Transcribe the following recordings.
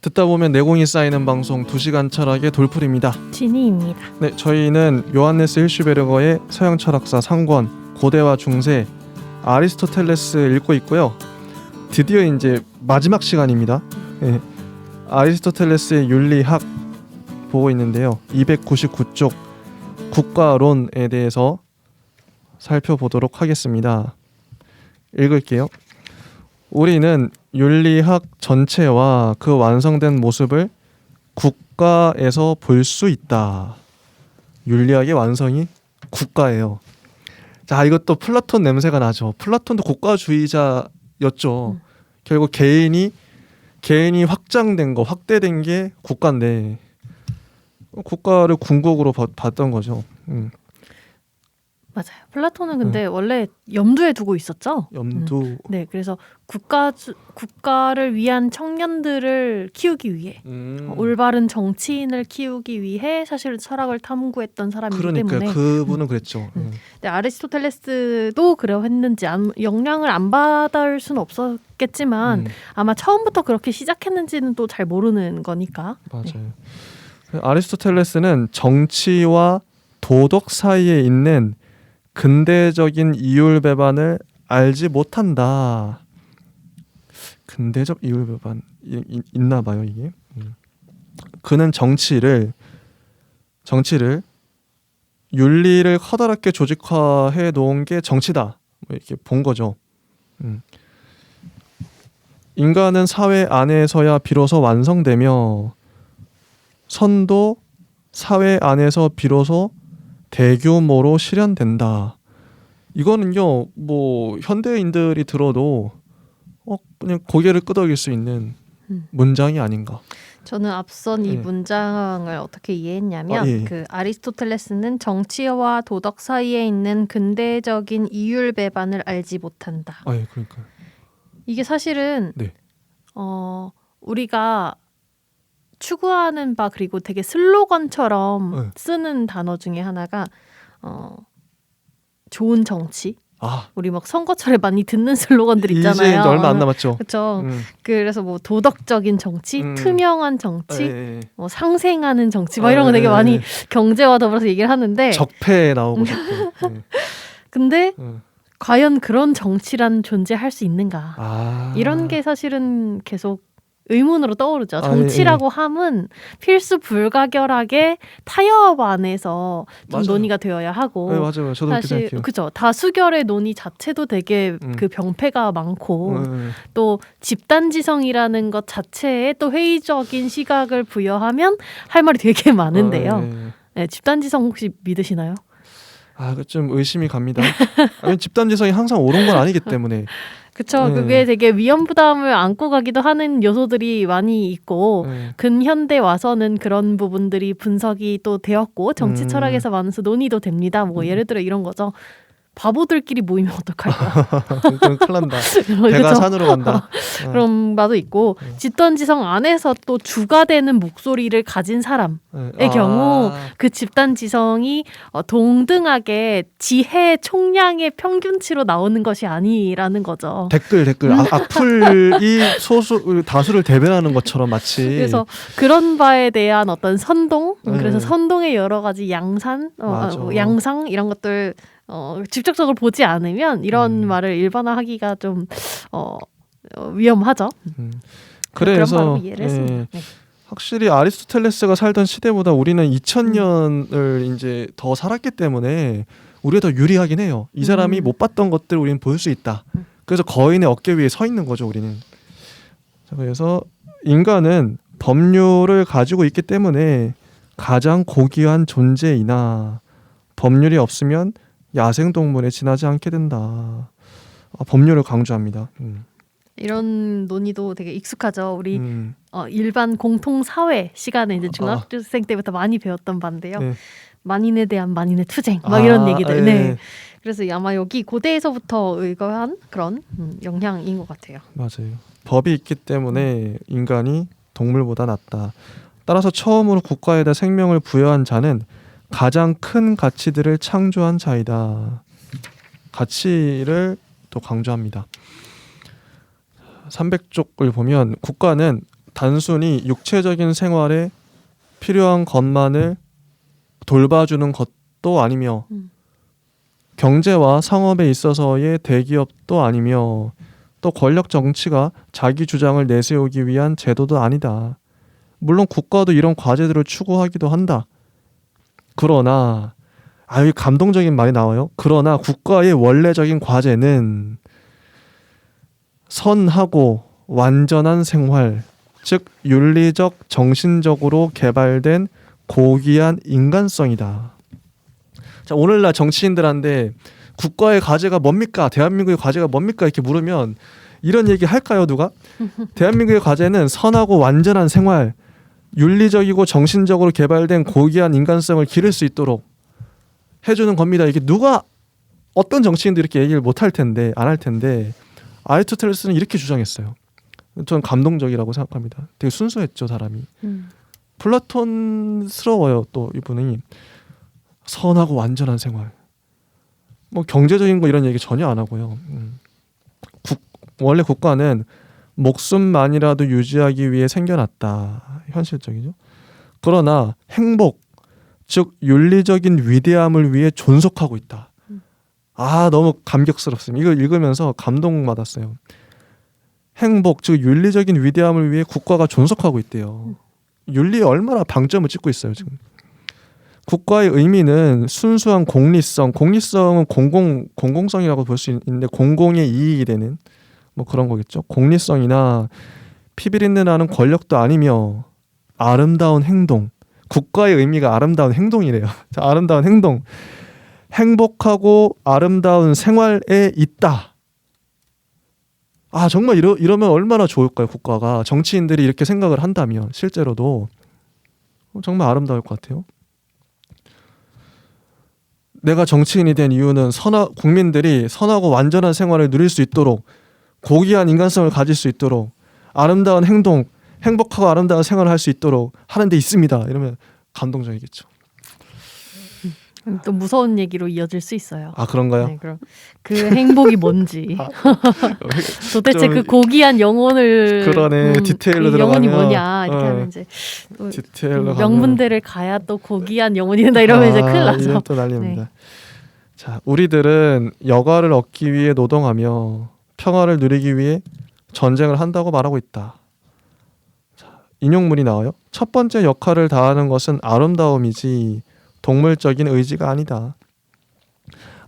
듣다 보면 내공이 쌓이는 방송 2시간 철학의 돌풀입니다. 진희입니다. 네, 저희는 요한네스 hirschberger의 서양 철학사 상권, 고대와 중세, 아리스토텔레스 읽고 있고요. 드디어 이제 마지막 시간입니다. 네, 아리스토텔레스의 윤리학 보고 있는데요. 299쪽 국가론에 대해서 살펴보도록 하겠습니다. 읽을게요. 우리는 윤리학 전체와 그 완성된 모습을 국가에서 볼 수 있다. 윤리학의 완성이 국가예요. 자, 이것도 플라톤 냄새가 나죠. 플라톤도 국가주의자였죠. 결국 개인이 확장된 거, 확대된 게 국가인데 국가를 궁극으로 봤던 거죠. 맞아요. 플라톤은 근데 원래 염두에 두고 있었죠. 염두. 네, 그래서 국가를 위한 청년들을 키우기 위해 올바른 정치인을 키우기 위해 사실 철학을 탐구했던 사람이기 그러니까요. 때문에 그분은 그랬죠. 네, 아리스토텔레스도 그러했는지 영향을 안 받을 수는 없었겠지만 아마 처음부터 그렇게 시작했는지는 또 잘 모르는 거니까. 맞아요. 네. 아리스토텔레스는 정치와 도덕 사이에 있는 근대적인 이율배반을 알지 못한다. 근대적 이율배반 있나 봐요, 이게. 그는 정치를 윤리를 커다랗게 조직화해 놓은 게 정치다. 이렇게 본 거죠. 인간은 사회 안에서야 비로소 완성되며 선도 사회 안에서 비로소 대규모로 실현된다. 이거는요, 뭐 현대인들이 들어도 그냥 고개를 끄덕일 수 있는 문장이 아닌가. 저는 앞선 이 문장을 어떻게 이해했냐면 예. 그 아리스토텔레스는 정치와 도덕 사이에 있는 근대적인 이율배반을 알지 못한다. 예, 그러니까요. 이게 사실은 네. 우리가 추구하는 바 그리고 되게 슬로건처럼 쓰는 단어 중에 하나가 좋은 정치. 우리 막 선거철에 많이 듣는 슬로건들 있잖아요. 이제 얼마 안 남았죠. 그렇죠. 그래서 뭐 도덕적인 정치, 투명한 정치, 뭐 상생하는 정치, 막 이런 거 되게 많이 경제와 더불어서 얘기를 하는데 적폐 나오고 싶고. 근데 과연 그런 정치란 존재할 수 있는가? 이런 게 사실은 계속 의문으로 떠오르죠. 정치라고 함은 필수 불가결하게 타협 안에서 좀 논의가 되어야 하고. 네, 맞아요. 저도 그렇게 생각해요. 그죠. 다수결의 논의 자체도 되게 그 병폐가 많고 또 집단지성이라는 것 자체에 또 회의적인 시각을 부여하면 할 말이 되게 많은데요. 네, 집단지성 혹시 믿으시나요? 좀 의심이 갑니다. 아니, 집단지성이 항상 옳은 건 아니기 때문에. 그렇죠. 그게 되게 위험 부담을 안고 가기도 하는 요소들이 많이 있고 근현대 와서는 그런 부분들이 분석이 또 되었고 정치 철학에서 많아서 논의도 됩니다. 뭐 예를 들어 이런 거죠. 바보들끼리 모이면 어떡할까? 그건 큰일 난다. 배가 산으로 간다. 그런 바도 있고 집단지성 안에서 또 주가 되는 목소리를 가진 사람의 경우 그 집단지성이 동등하게 지혜 총량의 평균치로 나오는 것이 아니라는 거죠. 댓글 악플이 다수를 대변하는 것처럼 마치. 그래서 그런 바에 대한 어떤 선동, 그래서 선동의 여러 가지 양상 이런 것들 직접적으로 보지 않으면 이런 말을 일반화하기가 좀 위험하죠. 그래서 그런 바로 이해를 했습니다. 네. 확실히 아리스토텔레스가 살던 시대보다 우리는 2000년을 이제 더 살았기 때문에 우리가 더 유리하긴 해요. 이 사람이 못 봤던 것들을 우리는 볼 수 있다. 그래서 거인의 어깨 위에 서 있는 거죠, 우리는. 그래서 인간은 법률을 가지고 있기 때문에 가장 고귀한 존재이나 법률이 없으면 야생동물에 지나지 않게 된다. 법률을 강조합니다. 이런 논의도 되게 익숙하죠. 우리 일반 공통사회 시간에 이제 중학생 때부터 많이 배웠던 바인데요. 만인에 대한 만인의 투쟁 막 이런 얘기들. 네. 그래서 아마 여기 고대에서부터 의거한 그런 영향인 것 같아요. 맞아요. 법이 있기 때문에 인간이 동물보다 낫다. 따라서 처음으로 국가에다 생명을 부여한 자는 가장 큰 가치들을 창조한 자이다. 가치를 또 강조합니다. 300쪽을 보면 국가는 단순히 육체적인 생활에 필요한 것만을 돌봐주는 것도 아니며 경제와 상업에 있어서의 대기업도 아니며 또 권력 정치가 자기 주장을 내세우기 위한 제도도 아니다. 물론 국가도 이런 과제들을 추구하기도 한다. 그러나 아유 감동적인 말이 나와요. 그러나 국가의 원래적인 과제는 선하고 완전한 생활, 즉 윤리적, 정신적으로 개발된 고귀한 인간성이다. 자, 오늘날 정치인들한테 국가의 과제가 뭡니까? 대한민국의 과제가 뭡니까? 이렇게 물으면 이런 얘기 할까요, 누가? 대한민국의 과제는 선하고 완전한 생활, 윤리적이고 정신적으로 개발된 고귀한 인간성을 기를 수 있도록 해주는 겁니다. 이게 누가 어떤 정치인도 이렇게 얘기를 못 할 텐데, 안 할 텐데 아리스토텔레스는 이렇게 주장했어요. 저는 감동적이라고 생각합니다. 되게 순수했죠, 사람이. 플라톤스러워요. 또 이분이 선하고 완전한 생활. 뭐 경제적인 거 이런 얘기 전혀 안 하고요. 원래 국가는 목숨만이라도 유지하기 위해 생겨났다. 현실적이죠. 그러나 행복, 즉 윤리적인 위대함을 위해 존속하고 있다. 아, 너무 감격스럽습니다. 이걸 읽으면서 감동받았어요. 행복, 즉 윤리적인 위대함을 위해 국가가 존속하고 있대요. 윤리에 얼마나 방점을 찍고 있어요, 지금. 국가의 의미는 순수한 공리성, 공리성은 공공성이라고 볼 수 있는데 공공의 이익이 되는 뭐 그런 거겠죠. 공리성이나 피비린내 나는 권력도 아니며 아름다운 행동. 국가의 의미가 아름다운 행동이래요. 자, 아름다운 행동. 행복하고 아름다운 생활에 있다. 아, 정말 이러면 얼마나 좋을까요, 국가가. 정치인들이 이렇게 생각을 한다면 실제로도 정말 아름다울 것 같아요. 내가 정치인이 된 이유는 국민들이 선하고 완전한 생활을 누릴 수 있도록 고귀한 인간성을 가질 수 있도록 아름다운 행동, 행복하고 아름다운 생활을 할 수 있도록 하는 데 있습니다. 이러면 감동적이겠죠. 또 무서운 얘기로 이어질 수 있어요. 아, 그런가요? 네, 그럼 그 행복이 뭔지 도대체 그 고귀한 영혼을 그러네. 디테일로 그 영혼이 들어가면 뭐냐 이렇게 하면 이제 또 디테일로 명문대를 가야 또 고귀한 영혼이 된다 이러면 이제 큰일 나죠. 이건 또 난리입니다. 네. 자, 우리들은 여가를 얻기 위해 노동하며 평화를 누리기 위해 전쟁을 한다고 말하고 있다. 자, 인용문이 나와요. 첫 번째 역할을 다하는 것은 아름다움이지 동물적인 의지가 아니다.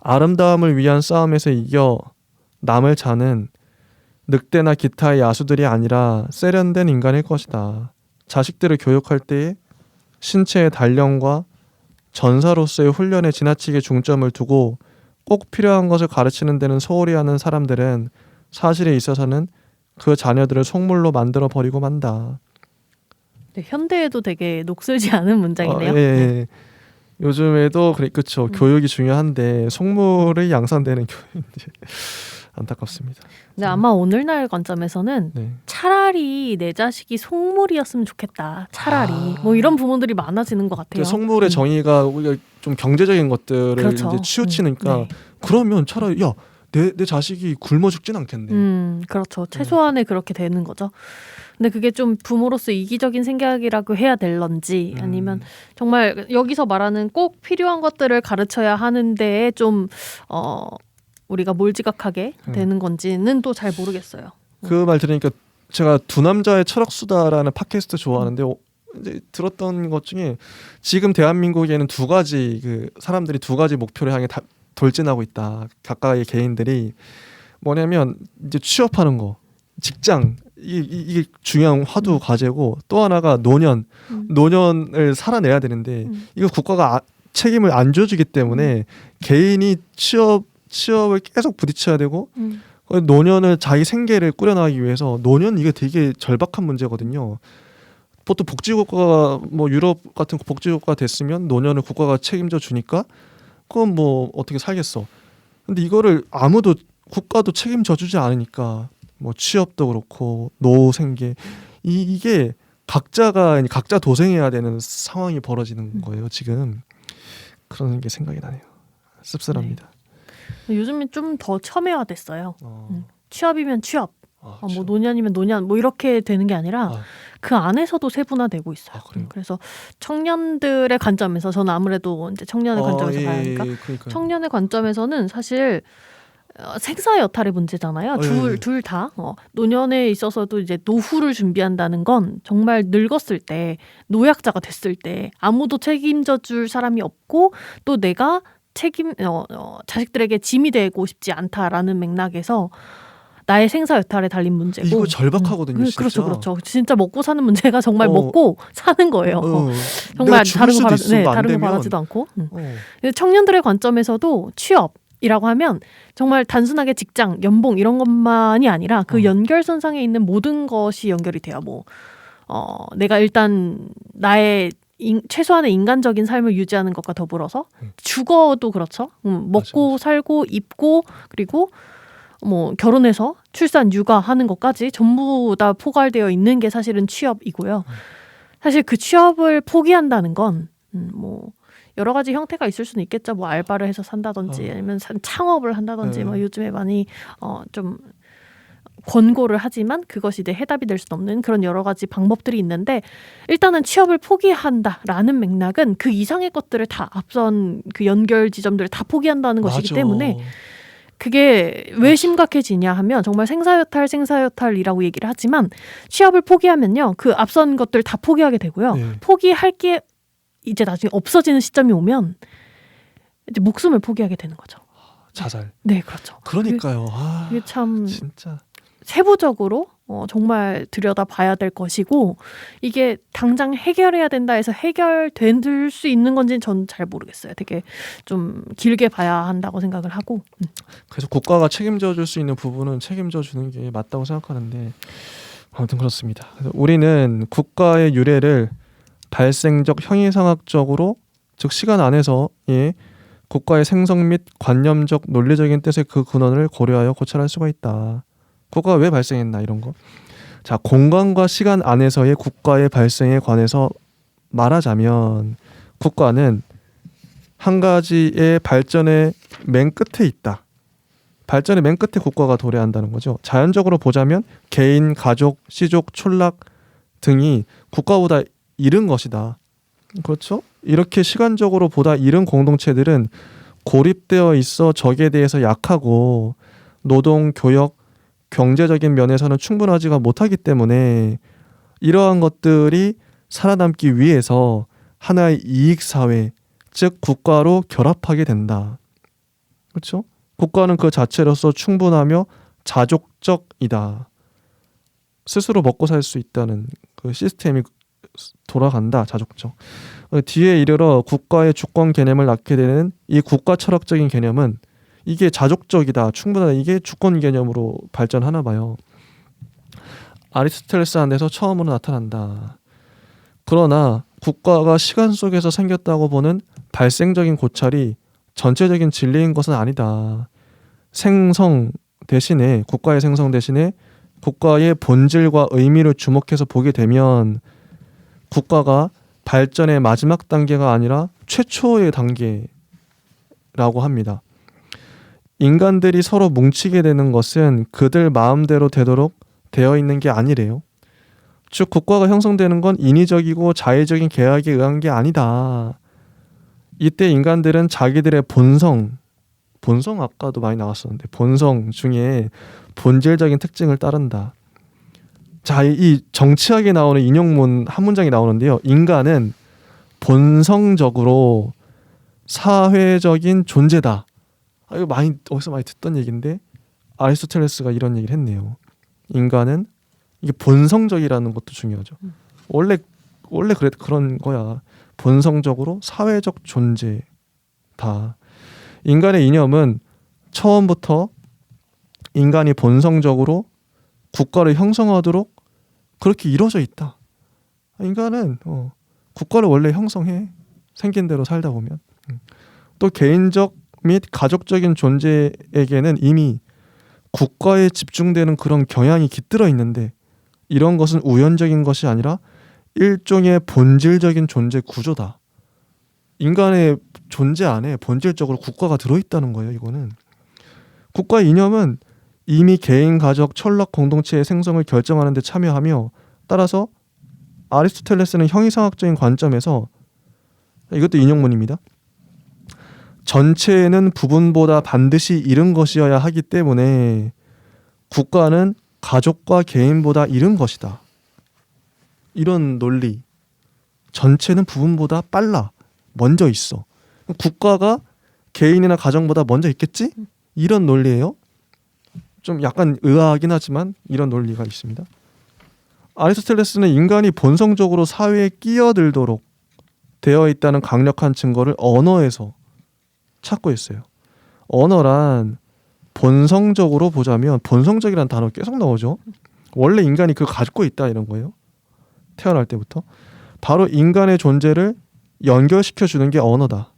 아름다움을 위한 싸움에서 이겨 남을 자는 늑대나 기타의 야수들이 아니라 세련된 인간일 것이다. 자식들을 교육할 때에 신체의 단련과 전사로서의 훈련에 지나치게 중점을 두고 꼭 필요한 것을 가르치는 데는 소홀히 하는 사람들은 사실에 있어서는 그 자녀들을 속물로 만들어 버리고 만다. 네, 현대에도 되게 녹슬지 않은 문장이네요. 예. 요즘에도 그렇죠. 교육이 중요한데 속물이 양산되는 교육인지 안타깝습니다. 근데 아마 오늘날 관점에서는 네. 차라리 내 자식이 속물이었으면 좋겠다. 차라리 뭐 이런 부분들이 많아지는 것 같아요. 속물의 정의가 우리가 좀 경제적인 것들을 그렇죠. 이제 치우치니까 그러면 차라리 내 자식이 굶어 죽진 않겠네. 그렇죠. 최소한의 그렇게 되는 거죠. 근데 그게 좀 부모로서 이기적인 생각이라고 해야 될런지 아니면 정말 여기서 말하는 꼭 필요한 것들을 가르쳐야 하는데 좀 우리가 몰지각하게 되는 건지는 또 잘 모르겠어요. 그 말 들으니까 제가 두 남자의 철학수다라는 팟캐스트 좋아하는데 이제 들었던 것 중에 지금 대한민국에는 두 가지 사람들이 두 가지 목표를 향해 돌진하고 있다. 각각의 개인들이 뭐냐면 이제 취업하는 거, 직장 이게 중요한 화두 과제고 또 하나가 노년을 살아내야 되는데 이거 국가가 책임을 안 줘주기 때문에 개인이 취업을 계속 부딪혀야 되고 노년을 자기 생계를 꾸려나가기 위해서 노년 이게 되게 절박한 문제거든요. 보통 복지국가가 뭐 유럽 같은 복지국가 됐으면 노년을 국가가 책임져 주니까 그건 뭐 어떻게 살겠어. 근데 이거를 아무도 국가도 책임져 주지 않으니까 뭐 취업도 그렇고 노후 생계 이게 각자 도생해야 되는 상황이 벌어지는 거예요. 지금 그런 게 생각이 나네요. 씁쓸합니다. 네. 요즘엔 좀 더 첨예화됐어요. 취업이면 취업, 뭐 노년이면 노년 뭐 이렇게 되는 게 아니라 그 안에서도 세분화되고 있어요. 그래요? 그래서 청년들의 관점에서 저는 아무래도 이제 청년의 관점에서 봐야 하니까 청년의 관점에서는 사실 생사 여탈의 문제잖아요. 둘 다. 노년에 있어서도 이제 노후를 준비한다는 건 정말 늙었을 때, 노약자가 됐을 때 아무도 책임져 줄 사람이 없고 또 내가 자식들에게 짐이 되고 싶지 않다라는 맥락에서 나의 생사 여탈에 달린 문제고. 이거 절박하거든요. 진짜. 그렇죠. 진짜 먹고 사는 문제가 정말 먹고 사는 거예요. 정말 다른 거 바라지도 않고. 청년들의 관점에서도 취업이라고 하면 정말 단순하게 직장, 연봉 이런 것만이 아니라 그 연결선상에 있는 모든 것이 연결이 돼요. 내가 일단 나의 최소한의 인간적인 삶을 유지하는 것과 더불어서 주거도 그렇죠. 먹고 맞아. 살고 입고 그리고 결혼해서 출산, 육아하는 것까지 전부 다 포괄되어 있는 게 사실은 취업이고요. 사실 그 취업을 포기한다는 건 여러 가지 형태가 있을 수는 있겠죠. 알바를 해서 산다든지 아니면 창업을 한다든지 요즘에 많이 좀 권고를 하지만 그것이 이제 해답이 될 수는 없는 그런 여러 가지 방법들이 있는데 일단은 취업을 포기한다라는 맥락은 그 이상의 것들을 다 앞선 그 연결 지점들을 다 포기한다는 것이기 때문에 그게 왜 심각해지냐 하면 정말 생사여탈이라고 얘기를 하지만 취업을 포기하면요. 그 앞선 것들 다 포기하게 되고요. 포기할 게 이제 나중에 없어지는 시점이 오면 이제 목숨을 포기하게 되는 거죠. 자살. 네, 그렇죠. 그러니까요. 그게 참 진짜 세부적으로 정말 들여다봐야 될 것이고 이게 당장 해결해야 된다 해서 해결될 수 있는 건지는 전 잘 모르겠어요. 되게 좀 길게 봐야 한다고 생각을 하고. 그래서 국가가 책임져 줄 수 있는 부분은 책임져 주는 게 맞다고 생각하는데 아무튼 그렇습니다. 그래서 우리는 국가의 유래를 발생적 형이상학적으로 즉 시간 안에서 국가의 생성 및 관념적 논리적인 뜻의 그 근원을 고려하여 고찰할 수가 있다. 국가가 왜 발생했나 이런 거. 자, 공간과 시간 안에서의 국가의 발생에 관해서 말하자면 국가는 한 가지의 발전의 맨 끝에 있다. 발전의 맨 끝에 국가가 도래한다는 거죠. 자연적으로 보자면 개인, 가족, 시족, 촌락 등이 국가보다 이른 것이다. 그렇죠? 이렇게 시간적으로 보다 이른 공동체들은 고립되어 있어 적에 대해서 약하고 노동, 교역, 경제적인 면에서는 충분하지가 못하기 때문에 이러한 것들이 살아남기 위해서 하나의 이익사회, 즉 국가로 결합하게 된다. 그렇죠? 국가는 그 자체로서 충분하며 자족적이다. 스스로 먹고 살 수 있다는 그 시스템이 돌아간다. 자족적. 뒤에 이르러 국가의 주권 개념을 낳게 되는 이 국가 철학적인 개념은 이게 자족적이다, 충분하다, 이게 주권 개념으로 발전하나 봐요. 아리스토텔레스 안에서 처음으로 나타난다. 그러나 국가가 시간 속에서 생겼다고 보는 발생적인 고찰이 전체적인 진리인 것은 아니다. 국가의 생성 대신에 국가의 본질과 의미를 주목해서 보게 되면 국가가 발전의 마지막 단계가 아니라 최초의 단계라고 합니다. 인간들이 서로 뭉치게 되는 것은 그들 마음대로 되도록 되어 있는 게 아니래요. 즉 국가가 형성되는 건 인위적이고 자의적인 계약에 의한 게 아니다. 이때 인간들은 자기들의 본성 아까도 많이 나왔었는데 본성 중에 본질적인 특징을 따른다. 자, 이 정치학에 나오는 인용문 한 문장이 나오는데요. 인간은 본성적으로 사회적인 존재다. 이거 어디서 많이 듣던 얘기인데 아리스토텔레스가 이런 얘기를 했네요. 인간은 이게 본성적이라는 것도 중요하죠. 원래 그런 거야. 본성적으로 사회적 존재다. 인간의 이념은 처음부터 인간이 본성적으로 국가를 형성하도록 그렇게 이루어져 있다. 인간은 국가를 원래 형성해. 생긴 대로 살다 보면. 또 개인적 및 가족적인 존재에게는 이미 국가에 집중되는 그런 경향이 깃들어 있는데 이런 것은 우연적인 것이 아니라 일종의 본질적인 존재 구조다. 인간의 존재 안에 본질적으로 국가가 들어있다는 거예요. 이거는 국가의 이념은 이미 개인, 가족, 촌락 공동체의 생성을 결정하는 데 참여하며 따라서 아리스토텔레스는 형이상학적인 관점에서 이것도 인용문입니다. 전체는 부분보다 반드시 이른 것이어야 하기 때문에 국가는 가족과 개인보다 이른 것이다. 이런 논리. 전체는 부분보다 빨라. 먼저 있어. 국가가 개인이나 가정보다 먼저 있겠지? 이런 논리예요. 좀 약간 의아하긴 하지만 이런 논리가 있습니다. 아리스토텔레스는 인간이 본성적으로 사회에 끼어들도록 되어 있다는 강력한 증거를 언어에서 찾고 있어요. 언어란 본성적으로 보자면 본성적이라는 단어 계속 나오죠. 원래 인간이 그걸 가지고 있다 이런 거예요. 태어날 때부터. 바로 인간의 존재를 연결시켜 주는 게 언어다.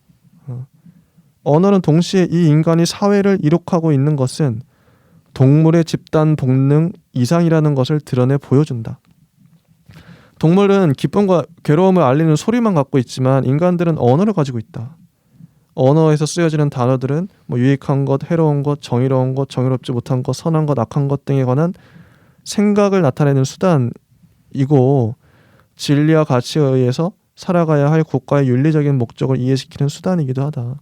언어는 동시에 이 인간이 사회를 이룩하고 있는 것은 동물의 집단 본능 이상이라는 것을 드러내 보여준다. 동물은 기쁨과 괴로움을 알리는 소리만 갖고 있지만 인간들은 언어를 가지고 있다. 언어에서 쓰여지는 단어들은 뭐 유익한 것, 해로운 것, 정의로운 것, 정의롭지 못한 것, 선한 것, 악한 것 등에 관한 생각을 나타내는 수단이고 진리와 가치에 의해서 살아가야 할 국가의 윤리적인 목적을 이해시키는 수단이기도 하다.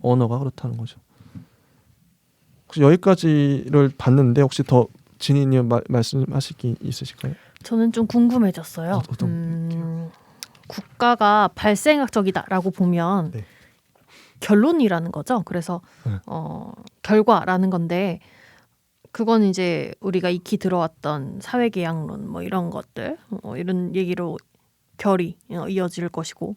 언어가 그렇다는 거죠. 혹시 여기까지를 봤는데 혹시 더 진희님 말씀하실 게 있으실까요? 저는 좀 궁금해졌어요. 국가가 발생학적이다라고 보면 네. 결론이라는 거죠. 그래서 결과라는 건데 그건 이제 우리가 익히 들어왔던 사회계약론 뭐 이런 것들 이런 얘기로 결이 이어질 것이고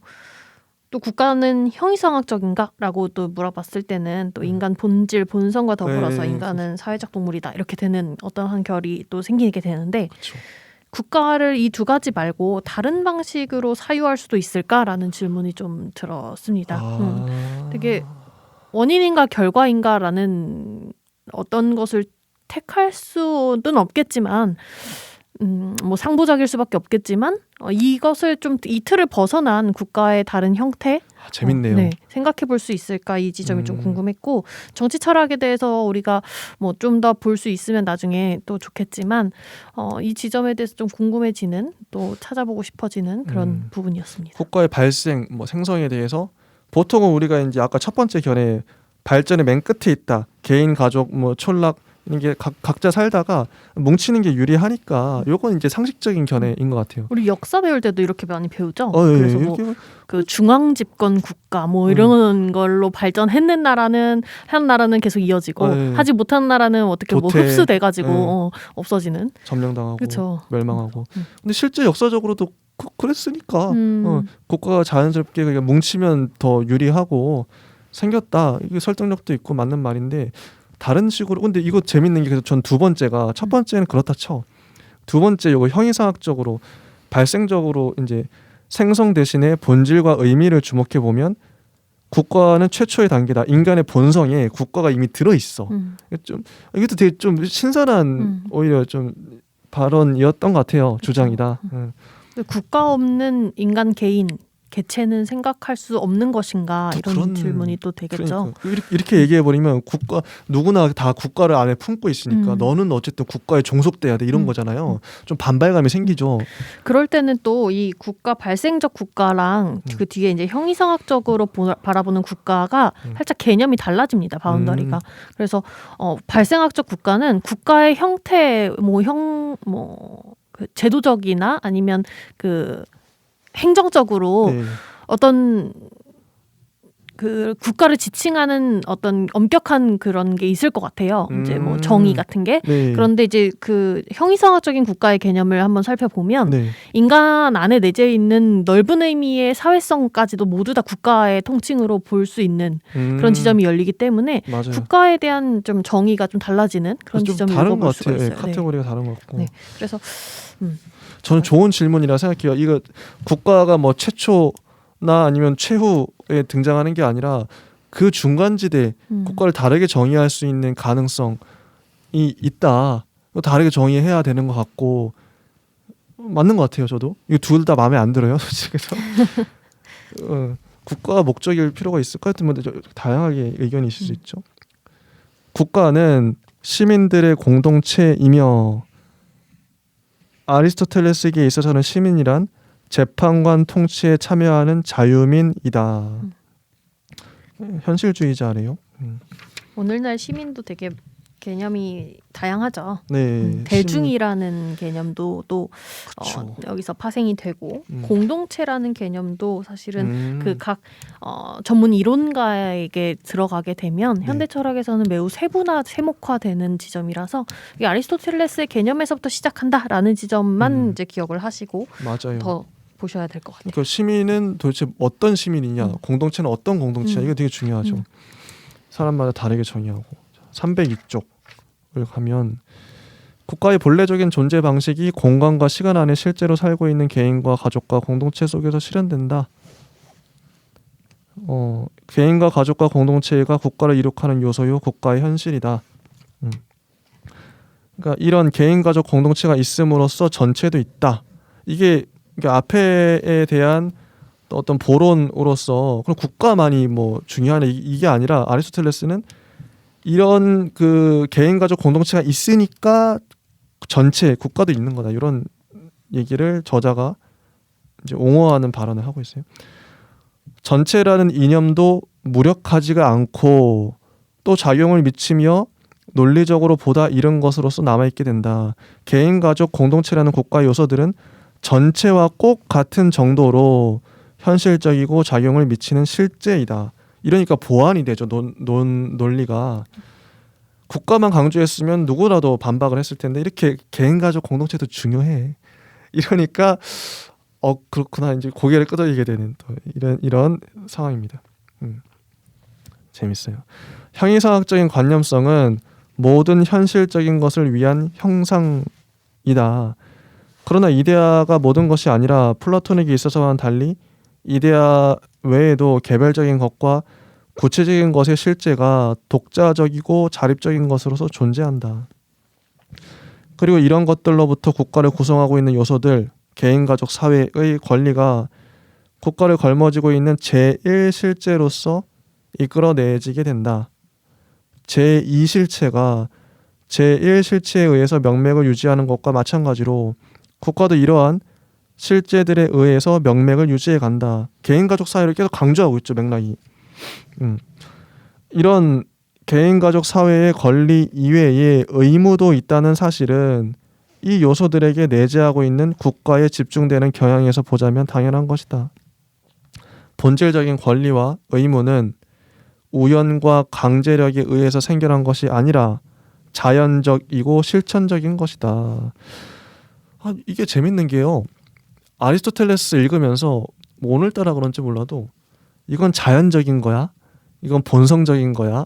또 국가는 형이상학적인가라고 또 물어봤을 때는 또 인간 본질 본성과 더불어서 인간은 사회적 동물이다 이렇게 되는 어떤 한 결이 또 생기게 되는데 그렇죠. 국가를 이 두 가지 말고 다른 방식으로 사유할 수도 있을까라는 질문이 좀 들었습니다. 되게 원인인가 결과인가라는 어떤 것을 택할 수는 없겠지만 뭐 상부작일 수밖에 없겠지만 이것을 좀 이 틀을 벗어난 국가의 다른 형태 재밌네요. 네, 생각해 볼 수 있을까 이 지점이 좀 궁금했고 정치 철학에 대해서 우리가 뭐 좀 더 볼 수 있으면 나중에 또 좋겠지만 이 지점에 대해서 좀 궁금해지는 또 찾아보고 싶어지는 그런 부분이었습니다. 국가의 발생, 뭐 생성에 대해서 보통은 우리가 이제 아까 첫 번째 견해 발전의 맨 끝에 있다. 개인, 가족, 뭐 촌락 이게 각자 살다가 뭉치는 게 유리하니까 요건 이제 상식적인 견해인 것 같아요. 우리 역사 배울 때도 이렇게 많이 배우죠. 예, 그래서 뭐 그 중앙 집권 국가 뭐 이런 걸로 발전했는 나라는 한 나라는 계속 이어지고 하지 못한 나라는 어떻게 뭐 흡수돼 가지고 없어지는 점령당하고 그쵸. 멸망하고. 근데 실제 역사적으로도 그랬으니까 국가가 자연스럽게 그냥 뭉치면 더 유리하고 생겼다. 이게 설득력도 있고 맞는 말인데. 다른 식으로 근데 이거 재밌는 게 그래서 전 두 번째가 첫 번째는 그렇다 쳐. 두 번째 이거 형이상학적으로 발생적으로 이제 생성 대신에 본질과 의미를 주목해 보면 국가는 최초의 단계다. 인간의 본성에 국가가 이미 들어 있어. 좀 이것도 되게 좀 신선한 오히려 좀 발언이었던 것 같아요. 주장이다. 국가 없는 인간 개인 개체는 생각할 수 없는 것인가 이런 질문이 또 되겠죠. 그러니까. 이렇게 얘기해버리면 국가 누구나 다 국가를 안에 품고 있으니까 너는 어쨌든 국가에 종속돼야 돼 이런 거잖아요. 좀 반발감이 생기죠. 그럴 때는 또 이 국가 발생적 국가랑 그 뒤에 이제 형이상학적으로 바라보는 국가가 살짝 개념이 달라집니다. 바운더리가. 그래서 발생학적 국가는 국가의 형태 그 제도적이나 아니면 그 행정적으로 어떤 그 국가를 지칭하는 어떤 엄격한 그런 게 있을 것 같아요. 이제 뭐 정의 같은 게. 그런데 이제 그 형이상학적인 국가의 개념을 한번 살펴보면 인간 안에 내재 있는 넓은 의미의 사회성까지도 모두 다 국가의 통칭으로 볼 수 있는 그런 지점이 열리기 때문에 맞아요. 국가에 대한 좀 정의가 좀 달라지는 그런 지점이 다른 것 수가 같아요. 있어요. 카테고리가 다른 것 같고. 그래서 저는 좋은 질문이라 생각해요. 이거 국가가 뭐 최초나 아니면 최후에 등장하는 게 아니라 그 중간지대 국가를 다르게 정의할 수 있는 가능성이 있다. 다르게 정의해야 되는 것 같고 맞는 것 같아요. 저도 이거 둘 다 마음에 안 들어요. 솔직해서 국가가 목적일 필요가 있을까 같은 분들 다양하게 의견이 있을 수 있죠. 국가는 시민들의 공동체이며 아리스토텔레스에게 있어서는 시민이란 재판관 통치에 참여하는 자유민이다. 현실주의자래요. 오늘날 시민도 되게 개념이 다양하죠. 네, 대중이라는 개념도 또 여기서 파생이 되고 공동체라는 개념도 사실은 그 각 전문 이론가에게 들어가게 되면 현대 철학에서는 매우 세목화되는 지점이라서 이 아리스토텔레스의 개념에서부터 시작한다라는 지점만 이제 기억을 하시고 맞아요. 더 보셔야 될 것 같아요. 그러니까 시민은 도대체 어떤 시민이냐, 공동체는 어떤 공동체냐, 이거 되게 중요하죠. 사람마다 다르게 정의하고. 302쪽을 가면 국가의 본래적인 존재 방식이 공간과 시간 안에 실제로 살고 있는 개인과 가족과 공동체 속에서 실현된다. 개인과 가족과 공동체가 국가를 이룩하는 요소요, 국가의 현실이다. 그러니까 이런 개인, 가족, 공동체가 있음으로써 전체도 있다. 이게 앞에에 대한 어떤 보론으로서 그럼 국가만이 뭐 중요하냐 이게 아니라 아리스토텔레스는 이런 그 개인, 가족, 공동체가 있으니까 전체 국가도 있는 거다. 이런 얘기를 저자가 이제 옹호하는 발언을 하고 있어요. 전체라는 이념도 무력하지가 않고 또 작용을 미치며 논리적으로 보다 이른 것으로서 남아있게 된다. 개인, 가족, 공동체라는 국가의 요소들은 전체와 꼭 같은 정도로 현실적이고 작용을 미치는 실제이다. 이러니까 보완이 되죠. 논리가. 국가만 강조했으면 누구라도 반박을 했을 텐데 이렇게 개인, 가족, 공동체도 중요해. 이러니까 그렇구나 이제 고개를 끄덕이게 되는 또 이런 상황입니다. 재밌어요. 형이상학적인 관념성은 모든 현실적인 것을 위한 형상이다. 그러나 이데아가 모든 것이 아니라 플라토닉에 있어서와는 달리 이데아 외에도 개별적인 것과 구체적인 것의 실제가 독자적이고 자립적인 것으로서 존재한다. 그리고 이런 것들로부터 국가를 구성하고 있는 요소들, 개인, 가족, 사회의 권리가 국가를 걸머지고 있는 제1실체로서 이끌어내지게 된다. 제2실체가 제1실체에 의해서 명맥을 유지하는 것과 마찬가지로 국가도 이러한 실제들에 의해서 명맥을 유지해 간다. 개인, 가족, 사회를 계속 강조하고 있죠. 맥락이. 이런 개인, 가족, 사회의 권리 이외에 의무도 있다는 사실은 이 요소들에게 내재하고 있는 국가에 집중되는 경향에서 보자면 당연한 것이다. 본질적인 권리와 의무는 우연과 강제력에 의해서 생겨난 것이 아니라 자연적이고 실천적인 것이다. 이게 재밌는 게요. 아리스토텔레스 읽으면서 뭐 오늘따라 그런지 몰라도 이건 자연적인 거야? 이건 본성적인 거야?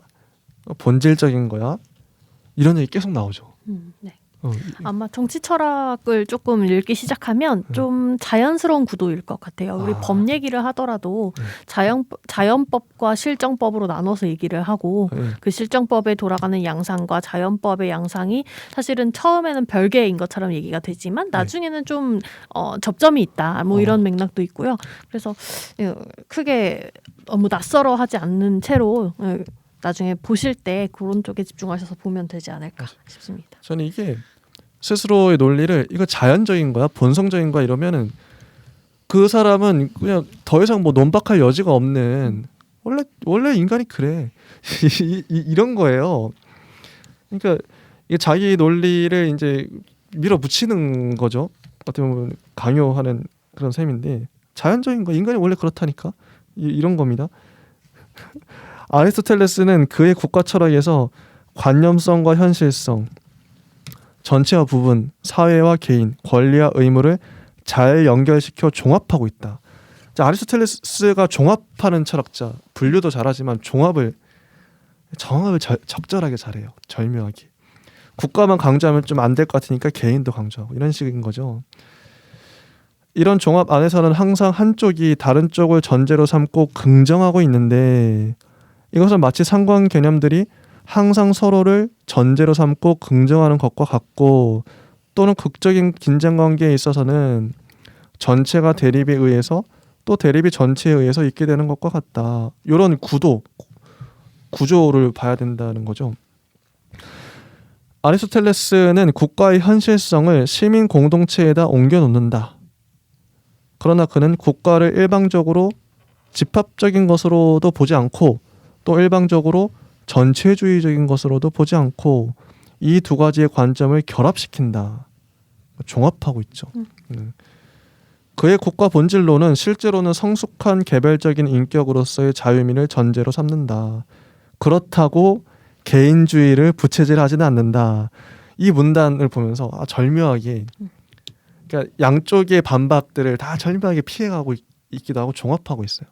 본질적인 거야? 이런 얘기 계속 나오죠. 네. 아마 정치 철학을 조금 읽기 시작하면 좀 자연스러운 구도일 것 같아요. 우리 법 얘기를 하더라도 자연법과 실정법으로 나눠서 얘기를 하고 그 실정법에 돌아가는 양상과 자연법의 양상이 사실은 처음에는 별개인 것처럼 얘기가 되지만 나중에는 좀 접점이 있다. 뭐 이런 맥락도 있고요. 그래서 크게 너무 낯설어하지 않는 채로 나중에 보실 때 그런 쪽에 집중하셔서 보면 되지 않을까 싶습니다. 저는 이게 스스로의 논리를 이거 자연적인 거야, 본성적인 거야 이러면은 그 사람은 그냥 더 이상 뭐 논박할 여지가 없는 원래 인간이 그래 이런 거예요. 그러니까 이게 자기 논리를 이제 밀어붙이는 거죠. 어떻게 보면 강요하는 그런 셈인데 자연적인 거 인간이 원래 그렇다니까 이런 겁니다. 아리스토텔레스는 그의 국가 철학에서 관념성과 현실성, 전체와 부분, 사회와 개인, 권리와 의무를 잘 연결시켜 종합하고 있다. 자, 아리스토텔레스가 종합하는 철학자, 분류도 잘하지만 정합을 적절하게 잘해요. 절묘하게. 국가만 강조하면 좀 안 될 것 같으니까 개인도 강조하고 이런 식인 거죠. 이런 종합 안에서는 항상 한쪽이 다른 쪽을 전제로 삼고 긍정하고 있는데 이것은 마치 상관 개념들이 항상 서로를 전제로 삼고 긍정하는 것과 같고 또는 극적인 긴장관계에 있어서는 전체가 대립에 의해서 또 대립이 전체에 의해서 있게 되는 것과 같다. 이런 구조를 봐야 된다는 거죠. 아리스토텔레스는 국가의 현실성을 시민 공동체에다 옮겨놓는다. 그러나 그는 국가를 일방적으로 집합적인 것으로도 보지 않고 또 일방적으로 전체주의적인 것으로도 보지 않고 이 두 가지의 관점을 결합시킨다. 종합하고 있죠. 그의 국가 본질론은 실제로는 성숙한 개별적인 인격으로서의 자유민을 전제로 삼는다. 그렇다고 개인주의를 부채질하지는 않는다. 이 문단을 보면서 절묘하게 그러니까 양쪽의 반박들을 다 절묘하게 피해가고 있기도 하고 종합하고 있어요.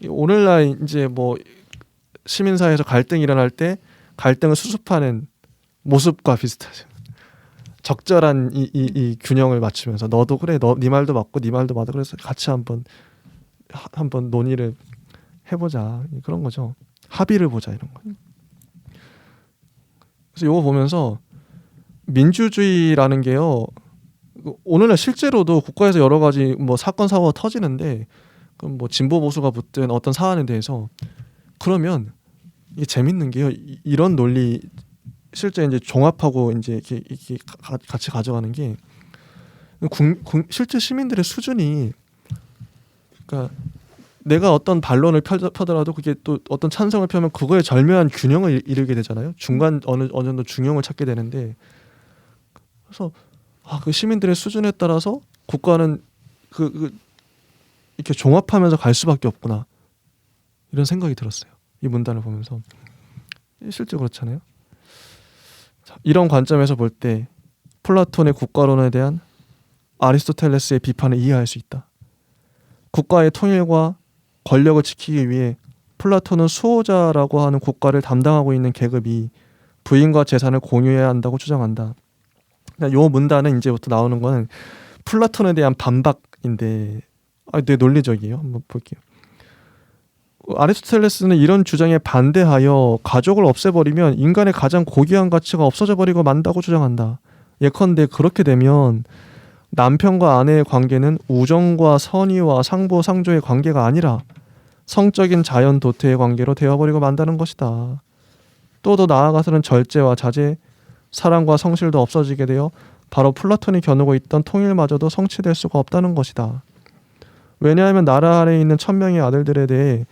오늘날 이제 뭐 시민사회에서 갈등이 일어날 때 갈등을 수습하는 모습과 비슷하죠. 적절한 이 균형을 맞추면서 너도 그래, 네 말도 맞고 네 말도 맞아. 그래서 같이 한번 논의를 해보자 그런 거죠. 합의를 보자 이런 거. 그래서 이거 보면서 민주주의라는 게요. 오늘날 실제로도 국가에서 여러 가지 뭐 사건 사고가 터지는데 그럼 뭐 진보 보수가 붙든 어떤 사안에 대해서 그러면 이게 재밌는 게요. 이런 논리 실제 이제 종합하고 이제 이렇게 같이 가져가는 게 실제 시민들의 수준이 그러니까 내가 어떤 반론을 펴더라도 그게 또 어떤 찬성을 펴면 그거에 절묘한 균형을 이루게 되잖아요. 중간 어느 정도 중용을 찾게 되는데 그래서 그 시민들의 수준에 따라서 국가는 이렇게 종합하면서 갈 수밖에 없구나 이런 생각이 들었어요. 이 문단을 보면서 실제 그렇잖아요. 자, 이런 관점에서 볼 때 플라톤의 국가론에 대한 아리스토텔레스의 비판을 이해할 수 있다. 국가의 통일과 권력을 지키기 위해 플라톤은 수호자라고 하는 국가를 담당하고 있는 계급이 부인과 재산을 공유해야 한다고 주장한다. 이 문단은 이제부터 나오는 거는 플라톤에 대한 반박인데 되게 논리적이에요. 한번 볼게요. 아리스토텔레스는 이런 주장에 반대하여 가족을 없애버리면 인간의 가장 고귀한 가치가 없어져 버리고 만다고 주장한다. 예컨대 그렇게 되면 남편과 아내의 관계는 우정과 선의와 상부상조의 관계가 아니라 성적인 자연 도태의 관계로 되어버리고 만다는 것이다. 또 더 나아가서는 절제와 자제, 사랑과 성실도 없어지게 되어 바로 플라톤이 겨누고 있던 통일마저도 성취될 수가 없다는 것이다. 왜냐하면 나라 아래에 있는 1000명의 아들들에 대해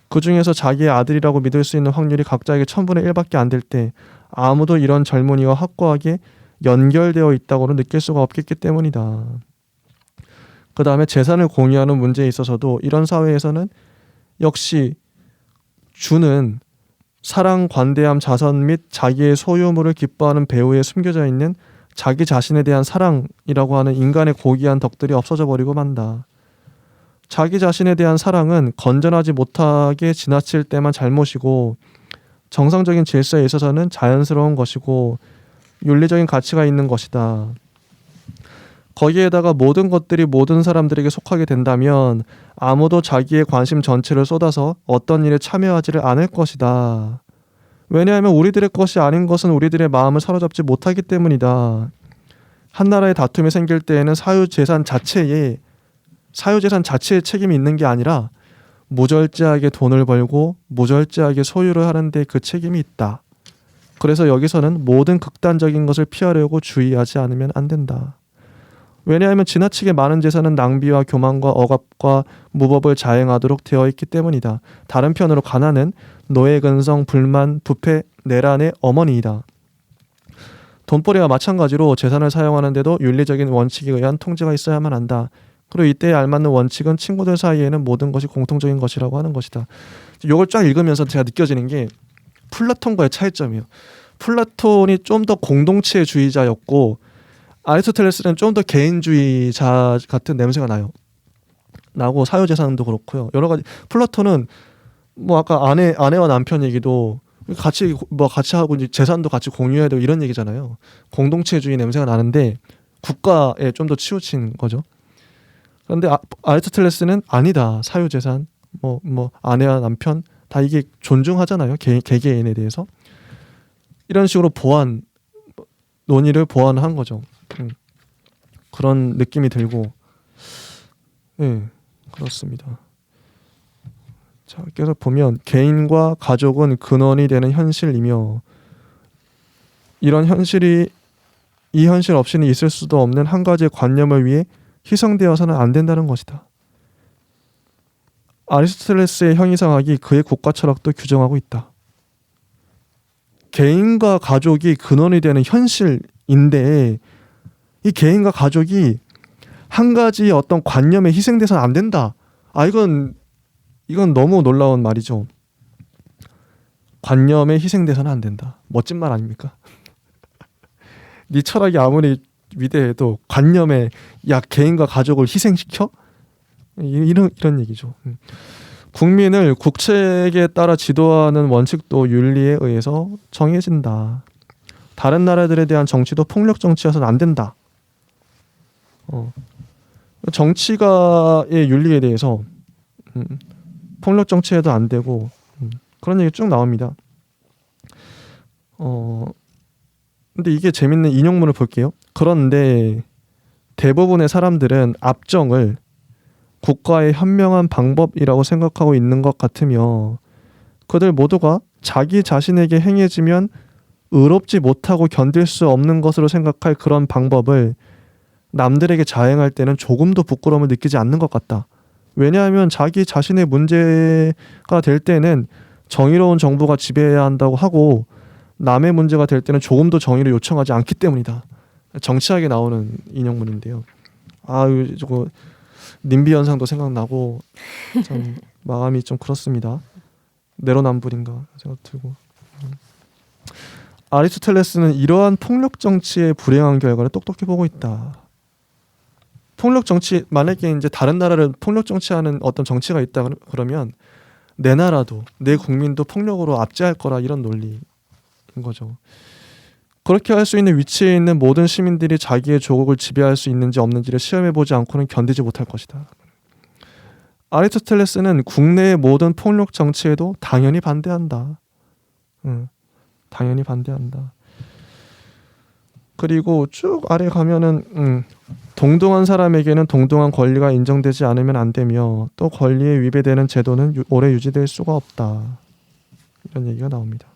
그 중에서 자기의 아들이라고 믿을 수 있는 확률이 각자에게 1000분의 1밖에 안 될 때 아무도 이런 젊은이와 확고하게 연결되어 있다고는 느낄 수가 없겠기 때문이다. 그 다음에 재산을 공유하는 문제에 있어서도 이런 사회에서는 역시 주는 사랑, 관대함, 자선 및 자기의 소유물을 기뻐하는 배후에 숨겨져 있는 자기 자신에 대한 사랑이라고 하는 인간의 고귀한 덕들이 없어져 버리고 만다. 자기 자신에 대한 사랑은 건전하지 못하게 지나칠 때만 잘못이고 정상적인 질서에 있어서는 자연스러운 것이고 윤리적인 가치가 있는 것이다. 거기에다가 모든 것들이 모든 사람들에게 속하게 된다면 아무도 자기의 관심 전체를 쏟아서 어떤 일에 참여하지를 않을 것이다. 왜냐하면 우리들의 것이 아닌 것은 우리들의 마음을 사로잡지 못하기 때문이다. 한 나라의 다툼이 생길 때에는 사유재산 자체에 책임이 있는 게 아니라 무절제하게 돈을 벌고 무절제하게 소유를 하는데 그 책임이 있다. 그래서 여기서는 모든 극단적인 것을 피하려고 주의하지 않으면 안 된다. 왜냐하면 지나치게 많은 재산은 낭비와 교만과 억압과 무법을 자행하도록 되어 있기 때문이다. 다른 편으로 가난은 노예 근성, 불만, 부패, 내란의 어머니이다. 돈벌이와 마찬가지로 재산을 사용하는데도 윤리적인 원칙에 의한 통제가 있어야만 한다. 그리고 이때에 알맞는 원칙은 친구들 사이에는 모든 것이 공통적인 것이라고 하는 것이다. 이걸 쫙 읽으면서 제가 느껴지는 게 플라톤과의 차이점이에요. 플라톤이 좀 더 공동체주의자였고 아리스토텔레스는 좀 더 개인주의자 같은 냄새가 나고 사유재산도 그렇고요. 여러 가지 플라톤은 뭐 아까 아내와 남편 얘기도 같이 하고 이제 재산도 같이 공유해야 되고 이런 얘기잖아요. 공동체주의 냄새가 나는데 국가에 좀 더 치우친 거죠. 그런데 아리스토텔레스는 아니다. 사유재산, 뭐 아내와 남편 다 이게 존중하잖아요. 개개인에 대해서 이런 식으로 논의를 보완한 거죠. 그런 느낌이 들고, 네, 그렇습니다. 자, 계속 보면 개인과 가족은 근원이 되는 현실이며 이 현실 없이는 있을 수도 없는 한 가지의 관념을 위해 희생되어서는 안 된다는 것이다. 아리스토텔레스의 형이상학이 그의 국가 철학도 규정하고 있다. 개인과 가족이 근원이 되는 현실인데 이 개인과 가족이 한 가지 어떤 관념에 희생돼서는 안 된다. 이건 너무 놀라운 말이죠. 관념에 희생돼서는 안 된다. 멋진 말 아닙니까? 네 철학이 아무리 위대해도 관념에 개인과 가족을 희생시켜? 이런 얘기죠. 국민을 국책에 따라 지도하는 원칙도 윤리에 의해서 정해진다. 다른 나라들에 대한 정치도 폭력 정치여서는 안 된다. 정치가의 윤리에 대해서 폭력 정치해도 안 되고 그런 얘기 쭉 나옵니다. 근데 이게 재밌는 인용문을 볼게요. 그런데 대부분의 사람들은 압정을 국가의 현명한 방법이라고 생각하고 있는 것 같으며 그들 모두가 자기 자신에게 행해지면 의롭지 못하고 견딜 수 없는 것으로 생각할 그런 방법을 남들에게 자행할 때는 조금도 부끄러움을 느끼지 않는 것 같다. 왜냐하면 자기 자신의 문제가 될 때는 정의로운 정부가 지배해야 한다고 하고 남의 문제가 될 때는 조금도 정의를 요청하지 않기 때문이다. 정치학에 나오는 인용문인데요. 저거 님비 현상도 생각나고 참 마음이 좀 그렇습니다. 내로남불인가 생각 들고. 아리스토텔레스는 이러한 폭력 정치의 불행한 결과를 똑똑히 보고 있다. 폭력 정치, 만약에 이제 다른 나라를 폭력 정치하는 어떤 정치가 있다 그러면 내 나라도 내 국민도 폭력으로 압제할 거라 이런 논리인 거죠. 그렇게 할 수 있는 위치에 있는 모든 시민들이 자기의 조국을 지배할 수 있는지 없는지를 시험해보지 않고는 견디지 못할 것이다. 아리스토텔레스는 국내의 모든 폭력 정치에도 당연히 반대한다. 당연히 반대한다. 그리고 쭉 아래 가면은 동등한 사람에게는 동등한 권리가 인정되지 않으면 안 되며 또 권리에 위배되는 제도는 오래 유지될 수가 없다. 이런 얘기가 나옵니다.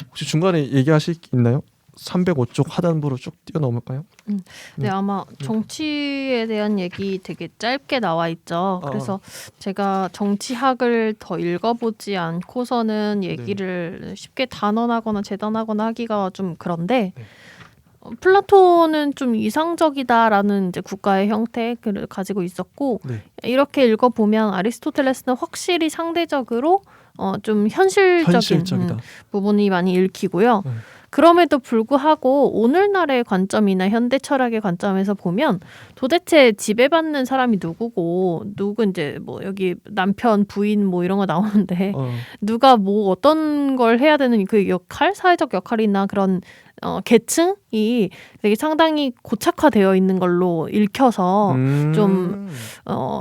혹시 중간에 얘기하실 게 있나요? 305쪽 하단부로 쭉 뛰어넘을까요? 네, 아마 정치에 대한 얘기 되게 짧게 나와 있죠. 그래서 제가 정치학을 더 읽어보지 않고서는 얘기를 쉽게 단언하거나 재단하거나 하기가 좀 그런데 플라톤은 좀 이상적이다라는 이제 국가의 형태를 가지고 있었고 이렇게 읽어보면 아리스토텔레스는 확실히 상대적으로 좀 현실적인 부분이 많이 읽히고요. 그럼에도 불구하고 오늘날의 관점이나 현대 철학의 관점에서 보면 도대체 지배받는 사람이 누구고 누구 이제 뭐 여기 남편, 부인 뭐 이런 거 나오는데 누가 뭐 어떤 걸 해야 되는 그 역할, 사회적 역할이나 그런 계층이 되게 상당히 고착화되어 있는 걸로 읽혀서 좀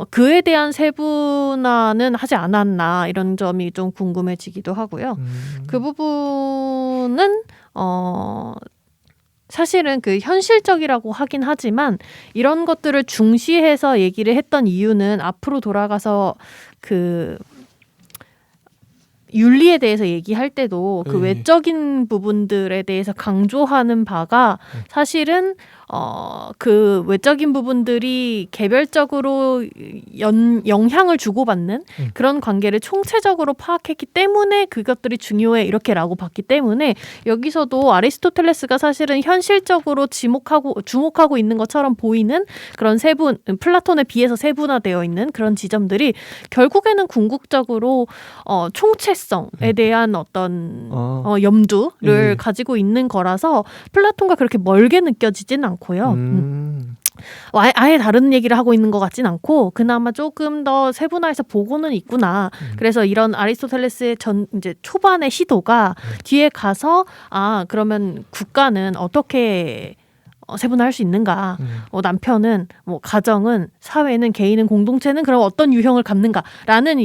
그에 대한 세분화는 하지 않았나 이런 점이 좀 궁금해지기도 하고요. 그 부분은 사실은 그 현실적이라고 하긴 하지만 이런 것들을 중시해서 얘기를 했던 이유는 앞으로 돌아가서 그 윤리에 대해서 얘기할 때도 그 외적인 부분들에 대해서 강조하는 바가 사실은 그 외적인 부분들이 개별적으로 영향을 주고받는 그런 관계를 총체적으로 파악했기 때문에 그것들이 중요해 이렇게라고 봤기 때문에 여기서도 아리스토텔레스가 사실은 현실적으로 주목하고 있는 것처럼 보이는 그런 플라톤에 비해서 세분화되어 있는 그런 지점들이 결국에는 궁극적으로 총체성에 대한 어떤 염두를 가지고 있는 거라서 플라톤과 그렇게 멀게 느껴지진 않고요. 아예 다른 얘기를 하고 있는 것 같진 않고 그나마 조금 더 세분화해서 보고는 있구나. 그래서 이런 아리스토텔레스의 이제 초반의 시도가 뒤에 가서 그러면 국가는 어떻게 세분화할 수 있는가? 남편은 뭐 가정은 사회는 개인은 공동체는 그럼 어떤 유형을 갖는가라는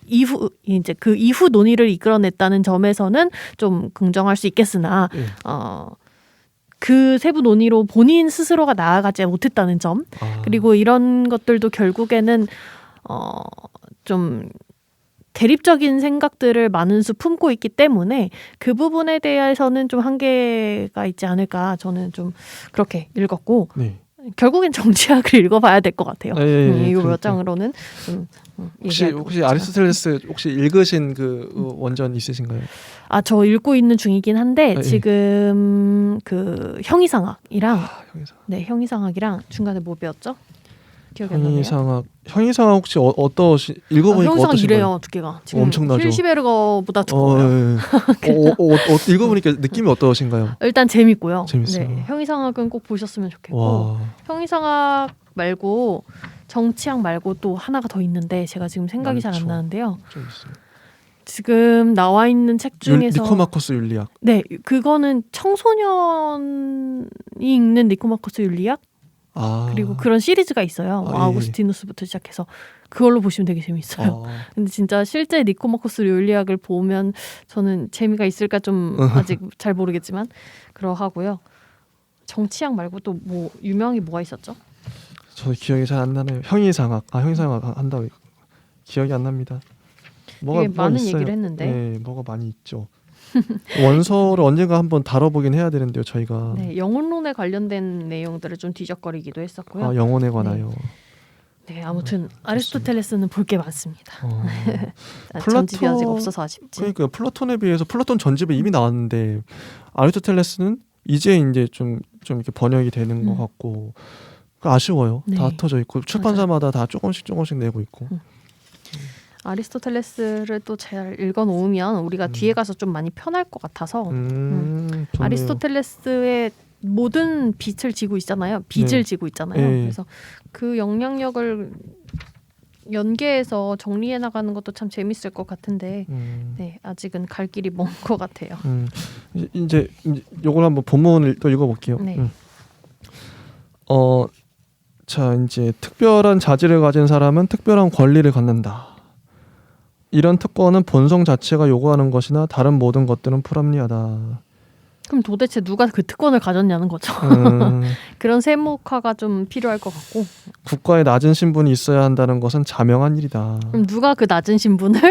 이후 이제 그 이후 논의를 이끌어냈다는 점에서는 좀 긍정할 수 있겠으나 그 세부 논의로 본인 스스로가 나아가지 못했다는 점 그리고 이런 것들도 결국에는 좀 대립적인 생각들을 많은 수 품고 있기 때문에 그 부분에 대해서는 좀 한계가 있지 않을까 저는 좀 그렇게 읽었고 네. 결국엔 정치학을 읽어봐야 될 것 같아요. 예, 이 그러니까. 장으로는 혹시 아리스토텔레스 혹시 읽으신 그 원전 있으신가요? 저 읽고 있는 중이긴 한데 예. 지금 그 형이상학이랑 형이상학. 네 형이상학이랑 중간에 뭐 배웠죠? 기억이 안 나네요. 형이상학 혹시 어떠시 읽어보니까 형이상학 어떠신가요? 이래요 두께가 지금 엄청나죠. 힐시베르거보다 두꺼워요. 읽어보니까 느낌이 어떠신가요? 일단 재밌고요. 재밌어요. 네, 형이상학은 꼭 보셨으면 좋겠고 와. 형이상학 말고 정치학 말고 또 하나가 더 있는데 제가 지금 생각이 잘 안 많죠. 나는데요. 좀 있어요. 지금 나와 있는 책 중에서 니코마코스 윤리학. 네, 그거는 청소년이 읽는 니코마코스 윤리학 그리고 그런 시리즈가 있어요. 예. 아우구스티누스부터 시작해서 그걸로 보시면 되게 재밌어요. 근데 진짜 실제 니코마코스 윤리학을 보면 저는 재미가 있을까 좀 아직 잘 모르겠지만 그러하고요. 정치학 말고 또 뭐 유명한 게 뭐가 있었죠? 저 기억이 잘 안 나네요. 형이상학. 형이상학 한다고 기억이 안 납니다. 뭐가 많은 있어요. 얘기를 했는데. 네, 뭐가 많이 있죠. 원서를 언젠가 한번 다뤄보긴 해야 되는데요, 저희가. 네, 영혼론에 관련된 내용들을 좀 뒤적거리기도 했었고요. 영혼에 관하여. 네, 아무튼 아리스토텔레스는 볼 게 많습니다. 플라톤- 전집이 아직 없어서 아쉽지. 그러니까 플라톤에 비해서 플라톤 전집에 이미 나왔는데 아리스토텔레스는 이제 좀 이렇게 번역이 되는 것 같고 아쉬워요. 네. 다 흩어져 있고 출판사마다 다 조금씩 내고 있고. 아리스토텔레스를 또 잘 읽어놓으면 우리가 뒤에 가서 좀 많이 편할 것 같아서 좋네요. 아리스토텔레스의 모든 빛을 지고 있잖아요. 빚을 네. 지고 있잖아요. 네. 그래서 그 영향력을 연계해서 정리해 나가는 것도 참 재밌을 것 같은데 네, 아직은 갈 길이 먼 것 같아요. 이제 요걸 한번 본문을 또 읽어볼게요. 네. 자 이제 특별한 자질을 가진 사람은 특별한 권리를 갖는다. 이런 특권은 본성 자체가 요구하는 것이나 다른 모든 것들은 불합리하다. 그럼 도대체 누가 그 특권을 가졌냐는 거죠. 그런 세목화가 좀 필요할 것 같고. 국가에 낮은 신분이 있어야 한다는 것은 자명한 일이다. 그럼 누가 그 낮은 신분을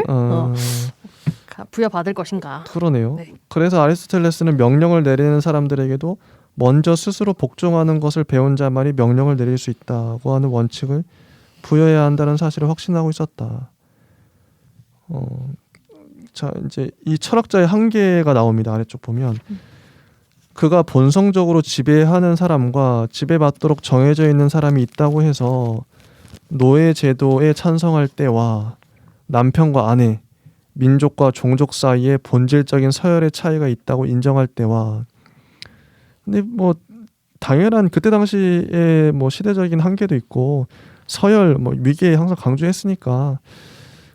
부여받을 것인가. 그러네요. 네. 그래서 아리스토텔레스는 명령을 내리는 사람들에게도 먼저 스스로 복종하는 것을 배운 자만이 명령을 내릴 수 있다고 하는 원칙을 부여해야 한다는 사실을 확신하고 있었다. 자 이제 이 철학자의 한계가 나옵니다. 아래쪽 보면 그가 본성적으로 지배하는 사람과 지배받도록 정해져 있는 사람이 있다고 해서 노예 제도에 찬성할 때와 남편과 아내, 민족과 종족 사이에 본질적인 서열의 차이가 있다고 인정할 때와 근데 뭐 당연한 그때 당시에 뭐 시대적인 한계도 있고 서열 뭐 위계 항상 강조했으니까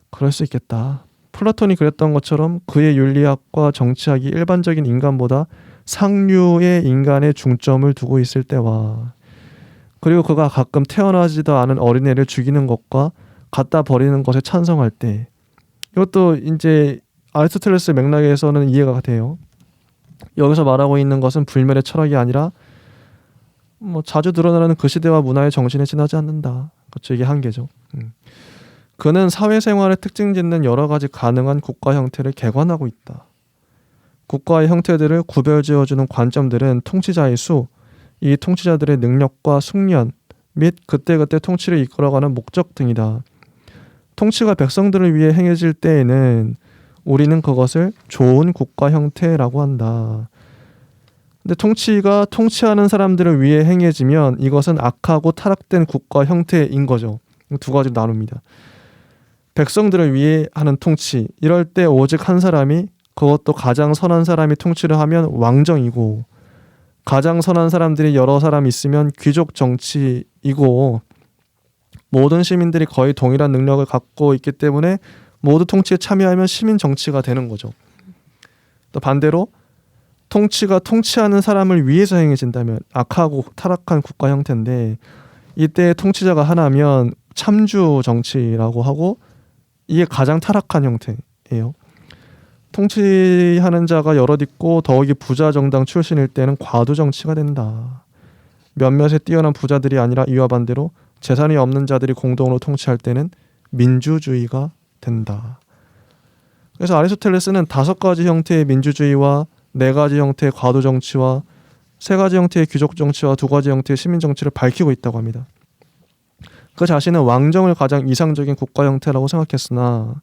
그럴 수 있겠다. 플라톤이 그랬던 것처럼 그의 윤리학과 정치학이 일반적인 인간보다 상류의 인간의 중점을 두고 있을 때와 그리고 그가 가끔 태어나지도 않은 어린애를 죽이는 것과 갖다 버리는 것에 찬성할 때 이것도 이제 아리스토텔레스 맥락에서는 이해가 돼요. 여기서 말하고 있는 것은 불멸의 철학이 아니라 뭐 자주 드러나는 그 시대와 문화의 정신에 지나지 않는다. 그렇죠. 이게 한계죠. 그는 사회생활의 특징 짓는 여러 가지 가능한 국가 형태를 개관하고 있다. 국가의 형태들을 구별지어주는 관점들은 통치자의 수, 이 통치자들의 능력과 숙련 및 그때그때 통치를 이끌어가는 목적 등이다. 통치가 백성들을 위해 행해질 때에는 우리는 그것을 좋은 국가 형태라고 한다. 근데 통치가 통치하는 사람들을 위해 행해지면 이것은 악하고 타락된 국가 형태인 거죠. 두 가지로 나눕니다. 백성들을 위해 하는 통치, 이럴 때 오직 한 사람이 그것도 가장 선한 사람이 통치를 하면 왕정이고 가장 선한 사람들이 여러 사람 있으면 귀족 정치이고 모든 시민들이 거의 동일한 능력을 갖고 있기 때문에 모두 통치에 참여하면 시민 정치가 되는 거죠. 또 반대로 통치가 통치하는 사람을 위해서 행해진다면 악하고 타락한 국가 형태인데 이때 통치자가 하나면 참주 정치라고 하고 이게 가장 타락한 형태예요. 통치하는 자가 여럿 있고 더욱이 부자 정당 출신일 때는 과도 정치가 된다. 몇몇의 뛰어난 부자들이 아니라 이와 반대로 재산이 없는 자들이 공동으로 통치할 때는 민주주의가 된다. 그래서 아리스토텔레스는 5가지 형태의 민주주의와 4가지 형태의 과도 정치와 3가지 형태의 귀족 정치와 2가지 형태의 시민 정치를 밝히고 있다고 합니다. 그 자신은 왕정을 가장 이상적인 국가 형태라고 생각했으나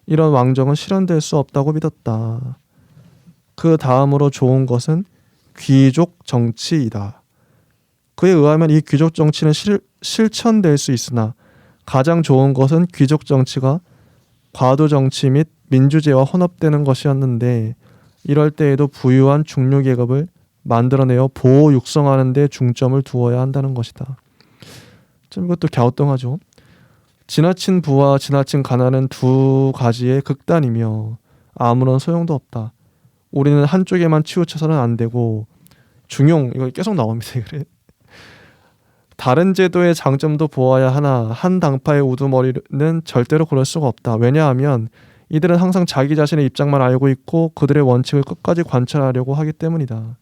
이런 왕정은 실현될 수 없다고 믿었다. 그 다음으로 좋은 것은 귀족 정치이다. 그에 의하면 이 귀족 정치는 실천될 수 있으나 가장 좋은 것은 귀족 정치가 과도 정치 및 민주제와 혼합되는 것이었는데 이럴 때에도 부유한 중류 계급을 만들어내어 보호 육성하는 데 중점을 두어야 한다는 것이다. 좀 이것도 갸우뚱하죠. 지나친 부와 지나친 가난은 2가지의 극단이며 아무런 소용도 없다. 우리는 한쪽에만 치우쳐서는 안 되고 중용 이거 계속 나옵니다. 그래. 다른 제도의 장점도 보아야 하나 한 당파의 우두머리는 절대로 그럴 수가 없다. 왜냐하면 이들은 항상 자기 자신의 입장만 알고 있고 그들의 원칙을 끝까지 관찰하려고 하기 때문이다.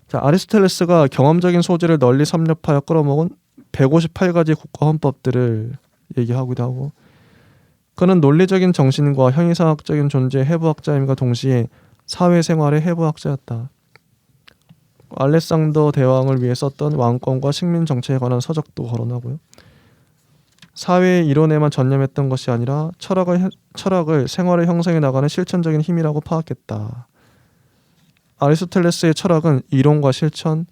자, 아리스토텔레스가 경험적인 소재를 널리 섭렵하여 끌어모은 158가지 국가 헌법들을 얘기하기도 하고 그는 논리적인 정신과 형이상학적인 존재의 해부학자임과 동시에 사회생활의 해부학자였다. 알렉산더 대왕을 위해 썼던 왕권과 식민 정치에 관한 서적도 거론하고요. 사회의 이론에만 전념했던 것이 아니라 철학을 생활의 형성해 나가는 실천적인 힘이라고 파악했다. 아리스토텔레스의 철학은 이론과 실천,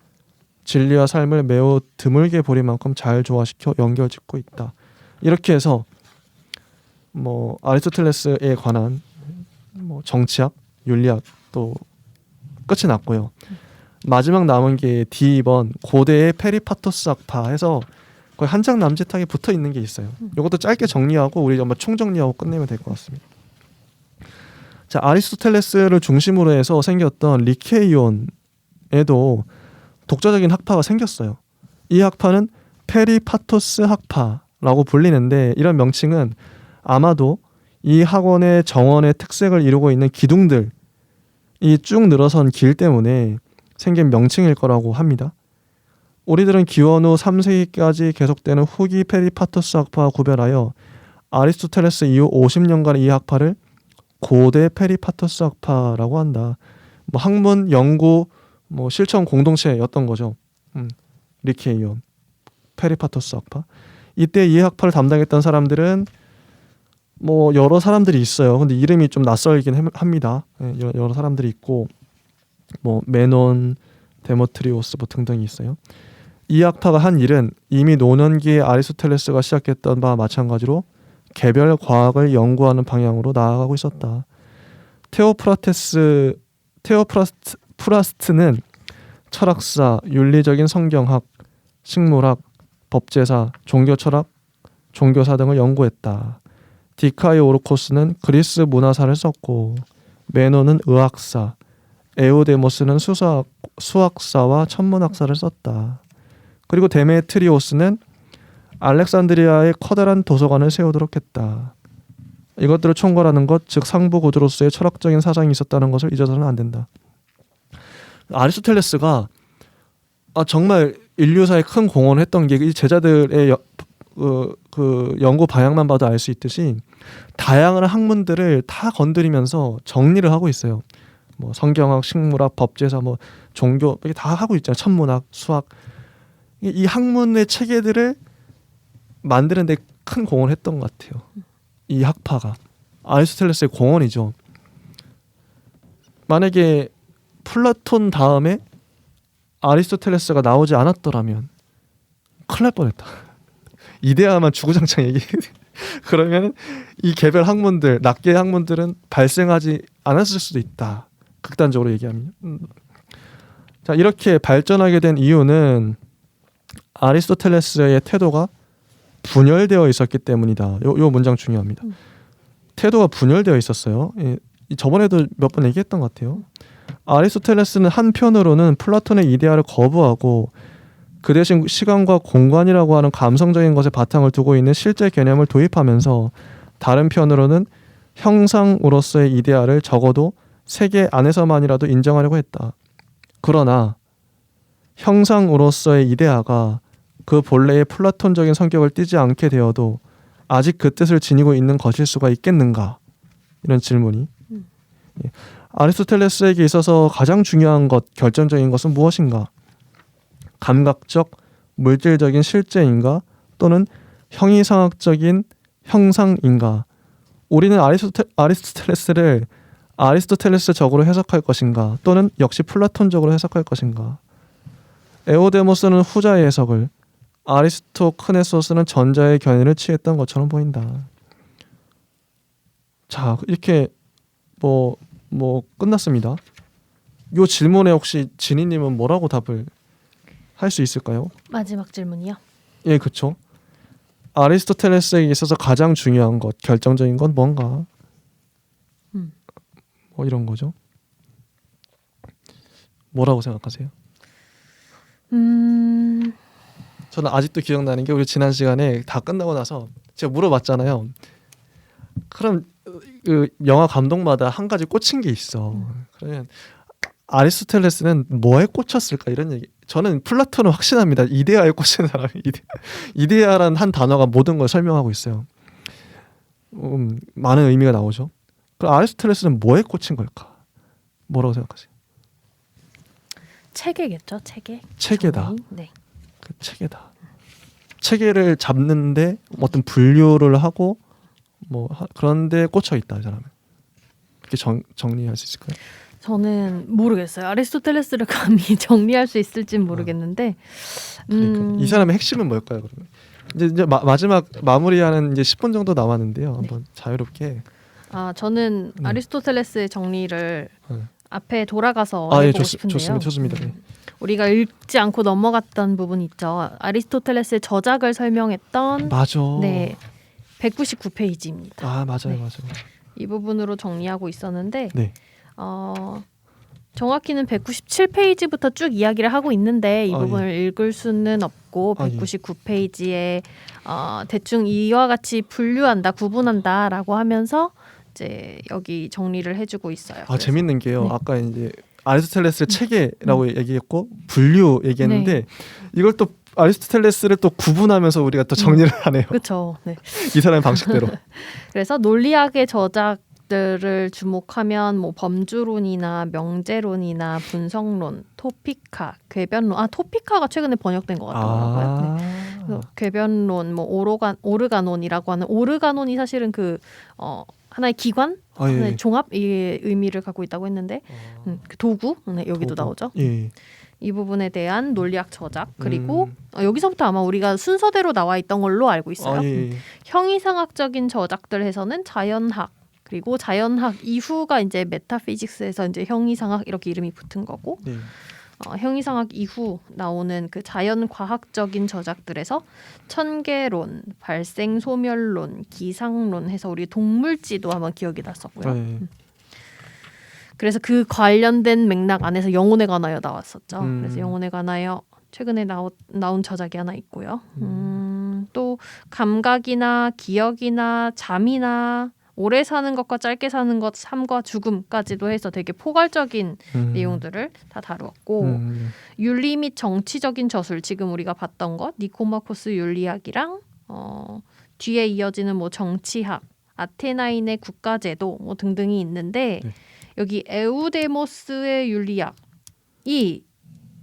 진리와 삶을 매우 드물게 보릴 만큼 잘 조화시켜 연결짓고 있다. 이렇게 해서 아리스토텔레스에 관한 정치학, 윤리학 또 끝이 났고요. 마지막 남은 게 D2번 고대의 페리파토스 학파 해서 거의 한 장 남짓하게 붙어 있는 게 있어요. 이것도 짧게 정리하고 우리 한번 총정리하고 끝내면 될 것 같습니다. 자, 아리스토텔레스를 중심으로 해서 생겼던 리케이온에도 독자적인 학파가 생겼어요. 이 학파는 페리파토스 학파라고 불리는데 이런 명칭은 아마도 이 학원의 정원의 특색을 이루고 있는 기둥들이 쭉 늘어선 길 때문에 생긴 명칭일 거라고 합니다. 우리들은 기원 후 3세기까지 계속되는 후기 페리파토스 학파와 구별하여 아리스토텔레스 이후 50년간 이 학파를 고대 페리파토스 학파라고 한다. 학문, 연구, 실천 공동체였던 거죠. 리케이온, 페리파토스 학파. 이때 이 학파를 담당했던 사람들은 여러 사람들이 있어요. 근데 이름이 좀 낯설긴 합니다. 여러 사람들이 있고 메논, 데모트리오스 등등이 있어요. 이 학파가 한 일은 이미 노년기에 아리스토텔레스가 시작했던 바와 마찬가지로 개별 과학을 연구하는 방향으로 나아가고 있었다. 테오프라스트는 철학사, 윤리적인 성경학, 식물학, 법제사, 종교철학, 종교사 등을 연구했다. 디카이오르코스는 그리스 문화사를 썼고 메논은 의학사, 에우데모스는 수학사와 천문학사를 썼다. 그리고 데메트리오스는 알렉산드리아의 커다란 도서관을 세우도록 했다. 이것들을 총괄하는 것, 즉 상부 구조로서의 철학적인 사상이 있었다는 것을 잊어서는 안 된다. 아리스토텔레스가 정말 인류사에 큰 공헌을 했던 게 이 제자들의 그 연구 방향만 봐도 알 수 있듯이 다양한 학문들을 다 건드리면서 정리를 하고 있어요. 성경학, 식물학, 법제사, 종교 이게 다 하고 있잖아요. 천문학, 수학. 이 학문의 체계들을 만드는 데 큰 공헌을 했던 것 같아요. 이 학파가 아리스토텔레스의 공헌이죠. 만약에 플라톤 다음에 아리스토텔레스가 나오지 않았더라면 큰일 날 뻔했다. 이데아만 주구장창 얘기해. 그러면 이 개별 학문들, 낱개의 학문들은 발생하지 않았을 수도 있다. 극단적으로 얘기하면. 자, 이렇게 발전하게 된 이유는 아리스토텔레스의 태도가 분열되어 있었기 때문이다. 요 문장 중요합니다. 태도가 분열되어 있었어요. 저번에도 몇 번 얘기했던 것 같아요. 아리스토텔레스는 한편으로는 플라톤의 이데아를 거부하고 그 대신 시간과 공간이라고 하는 감성적인 것에 바탕을 두고 있는 실제 개념을 도입하면서 다른 편으로는 형상으로서의 이데아를 적어도 세계 안에서만이라도 인정하려고 했다. 그러나 형상으로서의 이데아가 그 본래의 플라톤적인 성격을 띠지 않게 되어도 아직 그 뜻을 지니고 있는 것일 수가 있겠는가? 이런 질문이. 예. 아리스토텔레스에게 있어서 가장 중요한 것, 결정적인 것은 무엇인가? 감각적, 물질적인 실제인가? 또는 형이상학적인 형상인가? 우리는 아리스토텔레스를 아리스토텔레스적으로 해석할 것인가? 또는 역시 플라톤적으로 해석할 것인가? 에오데모스는 후자의 해석을, 아리스토크네소스는 전자의 견해를 취했던 것처럼 보인다. 자, 이렇게 뭐 끝났습니다. 이 질문에 혹시 진희님은 뭐라고 답을 할 수 있을까요? 마지막 질문이요. 예, 그렇죠. 아리스토텔레스에게 있어서 가장 중요한 것, 결정적인 건 뭔가? 뭐 이런 거죠. 뭐라고 생각하세요? 저는 아직도 기억나는 게 우리 지난 시간에 다 끝나고 나서 제가 물어봤잖아요. 그럼 그 영화 감독마다 한 가지 꽂힌 게 있어. 그러면 아리스토텔레스는 뭐에 꽂혔을까 이런 얘기. 저는 플라톤은 확신합니다. 이데아에 꽂힌 사람이 이데아라는 한 단어가 모든 걸 설명하고 있어요. 많은 의미가 나오죠. 그럼 아리스토텔레스는 뭐에 꽂힌 걸까? 뭐라고 생각하세요? 체계겠죠, 체계. 체계다. 정의? 네. 그 체계다. 체계를 잡는데 어떤 분류를 하고 그런데 꽂혀 있다 이 사람은. 그렇게 정리할 수 있을까요? 저는 모르겠어요. 아리스토텔레스를 감히 정리할 수 있을진 모르겠는데. 그러니까 이 사람의 핵심은 뭘까요? 그러면 이제 마지막 마무리하는 이제 10분 정도 남았는데요. 한번 자유롭게. 저는 아리스토텔레스의 정리를 앞에 돌아가서 해보고 싶은데요. 좋습니다. 네. 우리가 읽지 않고 넘어갔던 부분 있죠. 아리스토텔레스의 저작을 설명했던 맞아. 네, 199페이지입니다. 맞아요. 이 부분으로 정리하고 있었는데 네. 정확히는 197페이지부터 쭉 이야기를 하고 있는데 이 부분을 읽을 수는 없고 199페이지에 대충 이와 같이 분류한다, 구분한다라고 하면서 이제 여기 정리를 해주고 있어요. 재밌는 게요. 네. 아까 이제 아리스토텔레스의 체계라고 얘기했고 분류 얘기했는데 네. 이걸 또 아리스토텔레스를 또 구분하면서 우리가 또 정리를 하네요. 그렇죠. 네. 이 사람의 방식대로. 그래서 논리학의 저작들을 주목하면 뭐 범주론이나 명제론이나 분석론, 토피카, 궤변론. 토피카가 최근에 번역된 것 같더라고요. 네. 궤변론, 뭐 오르가논이라고 하는 오르가논이 사실은 그 하나의 기관, 하나의 종합의 의미를 갖고 있다고 했는데 그 도구, 여기도 나오죠. 예. 이 부분에 대한 논리학 저작 그리고 여기서부터 아마 우리가 순서대로 나와 있던 걸로 알고 있어요. 형이상학적인 저작들 해서는 자연학 그리고 자연학 이후가 이제 메타피직스에서 이제 형이상학 이렇게 이름이 붙은 거고 형이상학 이후 나오는 그 자연과학적인 저작들에서 천계론, 발생소멸론, 기상론 해서 우리 동물지도 한번 기억이 났었고요. 그래서 그 관련된 맥락 안에서 영혼에 관하여 나왔었죠. 그래서 영혼에 관하여 최근에 나온 저작이 하나 있고요. 또 감각이나 기억이나 잠이나 오래 사는 것과 짧게 사는 것, 삶과 죽음까지도 해서 되게 포괄적인 내용들을 다 다루었고 윤리 및 정치적인 저술, 지금 우리가 봤던 것 니코마코스 윤리학이랑 뒤에 이어지는 뭐 정치학, 아테나인의 국가제도 뭐 등등이 있는데 여기 에우데모스의 윤리학이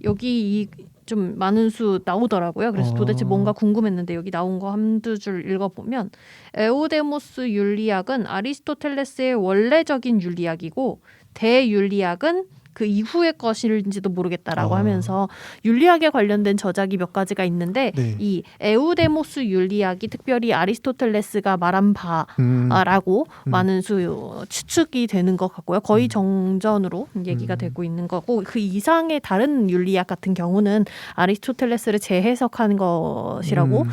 여기 좀 많은 수 나오더라고요. 그래서 도대체 뭔가 궁금했는데 여기 나온 거 한두 줄 읽어보면 에우데모스 윤리학은 아리스토텔레스의 원래적인 윤리학이고 대윤리학은 그 이후의 것일지도 모르겠다라고 하면서 윤리학에 관련된 저작이 몇 가지가 있는데 이 에우데모스 윤리학이 특별히 아리스토텔레스가 말한 바라고 많은 수 추측이 되는 것 같고요. 거의 정전으로 얘기가 되고 있는 거고 그 이상의 다른 윤리학 같은 경우는 아리스토텔레스를 재해석한 것이라고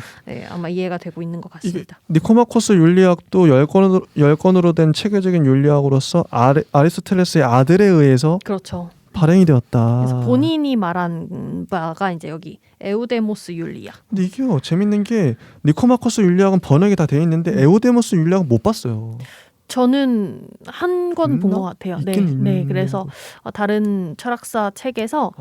아마 이해가 되고 있는 것 같습니다. 니코마코스 윤리학도 10권으로 된 체계적인 윤리학으로서 아리스토텔레스의 아들에 의해서 그렇죠. 발행이 되었다. 그래서 본인이 말한 바가 이제 여기 에우데모스 윤리학. 근데 이게요 재밌는 게 니코마코스 윤리학은 번역이 다 돼 있는데 에우데모스 윤리학은 못 봤어요. 저는 한 권 본 것 같아요. 네, 있긴 네. 있는 그래서 다른 철학사 책에서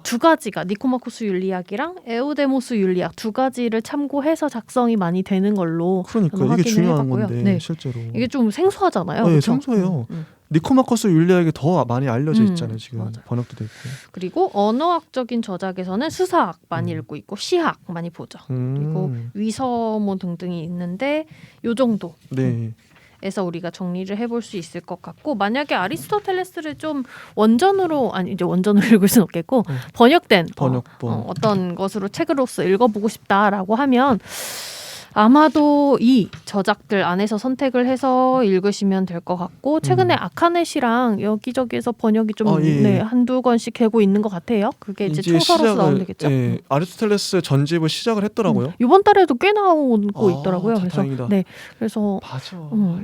두 가지가 니코마코스 윤리학이랑 에우데모스 윤리학 두 가지를 참고해서 작성이 많이 되는 걸로 그러니까 저는 이게 중요한 해봤고요. 건데 네. 실제로 이게 좀 생소하잖아요. 네, 그렇죠? 생소해요. 니코마코스 윤리학이 더 많이 알려져 있잖아요. 지금 맞아요. 번역도 됐고. 그리고 언어학적인 저작에서는 수사학 많이 읽고 있고 시학 많이 보죠. 그리고 위서모 등등이 있는데 요 정도. 네. 에서 우리가 정리를 해볼 수 있을 것 같고, 만약에 아리스토텔레스를 좀 원전으로 아니 이제 원전으로 읽을 수는 없겠고 번역된 번역본 어떤 것으로 책으로서 읽어보고 싶다라고 하면 아마도 이 저작들 안에서 선택을 해서 읽으시면 될 것 같고, 최근에 아카넷이랑 여기저기에서 번역이 좀 네, 한두 권씩 되고 있는 것 같아요. 그게 이제 초서로서 나오면 되겠죠. 예, 아리스토텔레스 전집을 시작을 했더라고요. 이번 달에도 꽤 나오고 있더라고요. 그래서 다행이다. 네, 그래서 맞아.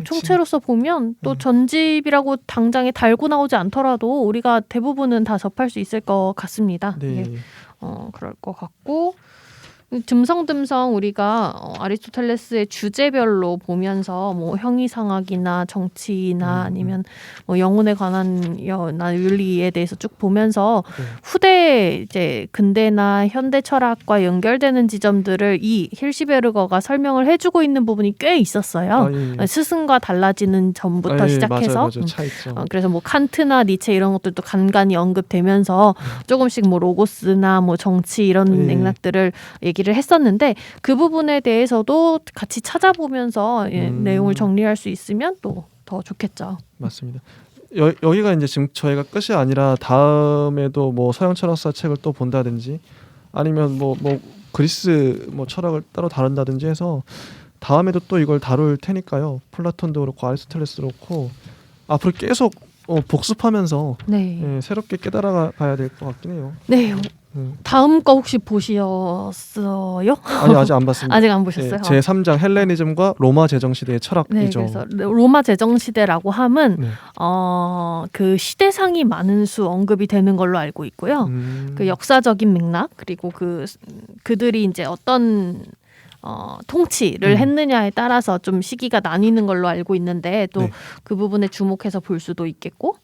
총체로서 보면 또 전집이라고 당장에 달고 나오지 않더라도 우리가 대부분은 다 접할 수 있을 것 같습니다. 네. 네. 그럴 것 같고, 듬성듬성 우리가 아리스토텔레스의 주제별로 보면서 뭐 형이상학이나 정치나 아니면 뭐 영혼에 관한 윤리에 대해서 쭉 보면서 후대 이제 근대나 현대 철학과 연결되는 지점들을 이 힐시베르거가 설명을 해주고 있는 부분이 꽤 있었어요. 스승과 달라지는 점부터 시작해서 맞아. 차이점. 그래서 뭐 칸트나 니체 이런 것들도 간간히 언급되면서 조금씩 뭐 로고스나 뭐 정치 이런 맥락들을 얘기를 했었는데, 그 부분에 대해서도 같이 찾아보면서 내용을 정리할 수 있으면 또 더 좋겠죠. 맞습니다. 여기가 이제 지금 저희가 끝이 아니라 다음에도 뭐 서양 철학사 책을 또 본다든지 아니면 뭐 그리스 뭐 철학을 따로 다룬다든지 해서 다음에도 또 이걸 다룰 테니까요. 플라톤도 그렇고 아리스토텔레스도 그렇고 앞으로 계속 복습하면서 네. 새롭게 깨달아가야 될 것 같긴 해요. 네. 다음 거 혹시 보셨어요? 아니 아직 안 봤습니다. 아직 안 보셨어요? 제 3장 헬레니즘과 로마 제정시대의 철학이죠. 네, 그래서 로마 제정시대라고 함은 그 시대상이 많은 수 언급이 되는 걸로 알고 있고요. 그 역사적인 맥락, 그리고 그들이 이제 어떤 통치를 했느냐에 따라서 좀 시기가 나뉘는 걸로 알고 있는데, 또 그 부분에 주목해서 볼 수도 있겠고,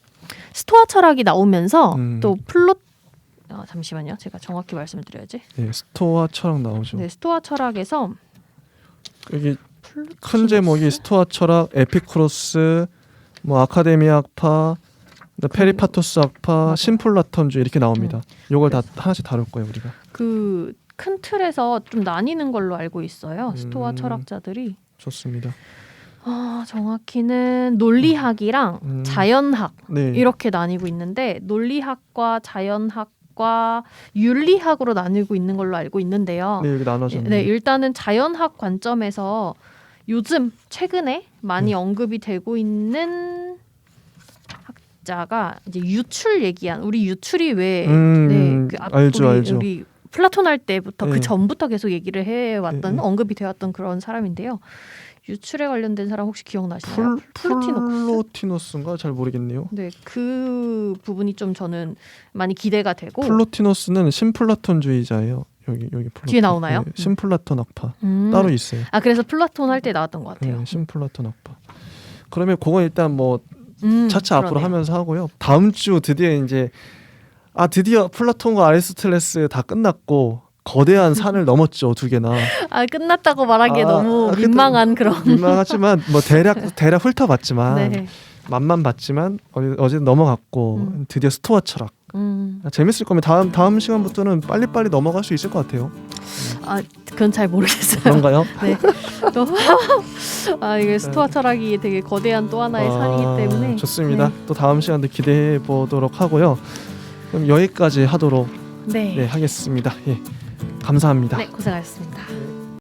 스토아 철학이 나오면서 또 잠시만요. 제가 정확히 말씀드려야지. 네, 스토아 철학 나오죠. 네, 스토아 철학에서 여기 큰 제목이 스토아 철학, 에피쿠로스, 뭐 아카데미아 학파, 페리파토스 학파, 심플라톤주의 이렇게 나옵니다. 이걸 다 하나씩 다룰 거예요, 우리가. 그 큰 틀에서 좀 나뉘는 걸로 알고 있어요. 스토아 철학자들이. 좋습니다. 정확히는 논리학이랑 자연학 네. 이렇게 나뉘고 있는데, 논리학과 자연학과 윤리학으로 나뉘고 있는 걸로 알고 있는데요. 네, 여기 나눠졌네요. 네, 일단은 자연학 관점에서 요즘 최근에 많이 언급이 되고 있는 학자가 이제 유출 얘기한, 우리 유출이 왜 알죠. 우리 플라톤 할 때부터 그 전부터 계속 얘기를 해왔던 언급이 되었던 그런 사람인데요. 유출에 관련된 사람 혹시 기억나시나요? 플로티노스인가 잘 모르겠네요. 네, 그 부분이 좀 저는 많이 기대가 되고. 플로티노스는 심플라톤주의자예요. 여기 플라톤. 뒤에 나오나요? 네, 심플라톤 학파 따로 있어요. 그래서 플라톤 할 때 나왔던 것 같아요. 네, 심플라톤 학파. 그러면 그건 일단 뭐 차차 앞으로 그러네요. 하면서 하고요. 다음 주 드디어 플라톤과 아리스토텔레스 다 끝났고 거대한 산을 넘었죠, 두 개나. 끝났다고 말하기에 너무 민망한 그런. 민망하지만 뭐 대략 훑어봤지만 네. 맛만 봤지만 어제 넘어갔고 드디어 스토아 철학. 재밌을 거면 다음 시간부터는 빨리빨리 넘어갈 수 있을 것 같아요. 그건 잘 모르겠어요. 그런가요? 네. 또 이게 스토아 철학이 되게 거대한 또 하나의 산이기 때문에 좋습니다. 네. 또 다음 시간도 기대해 보도록 하고요. 그럼 여기까지 하도록 네. 하겠습니다. 감사합니다. 네, 고생하셨습니다.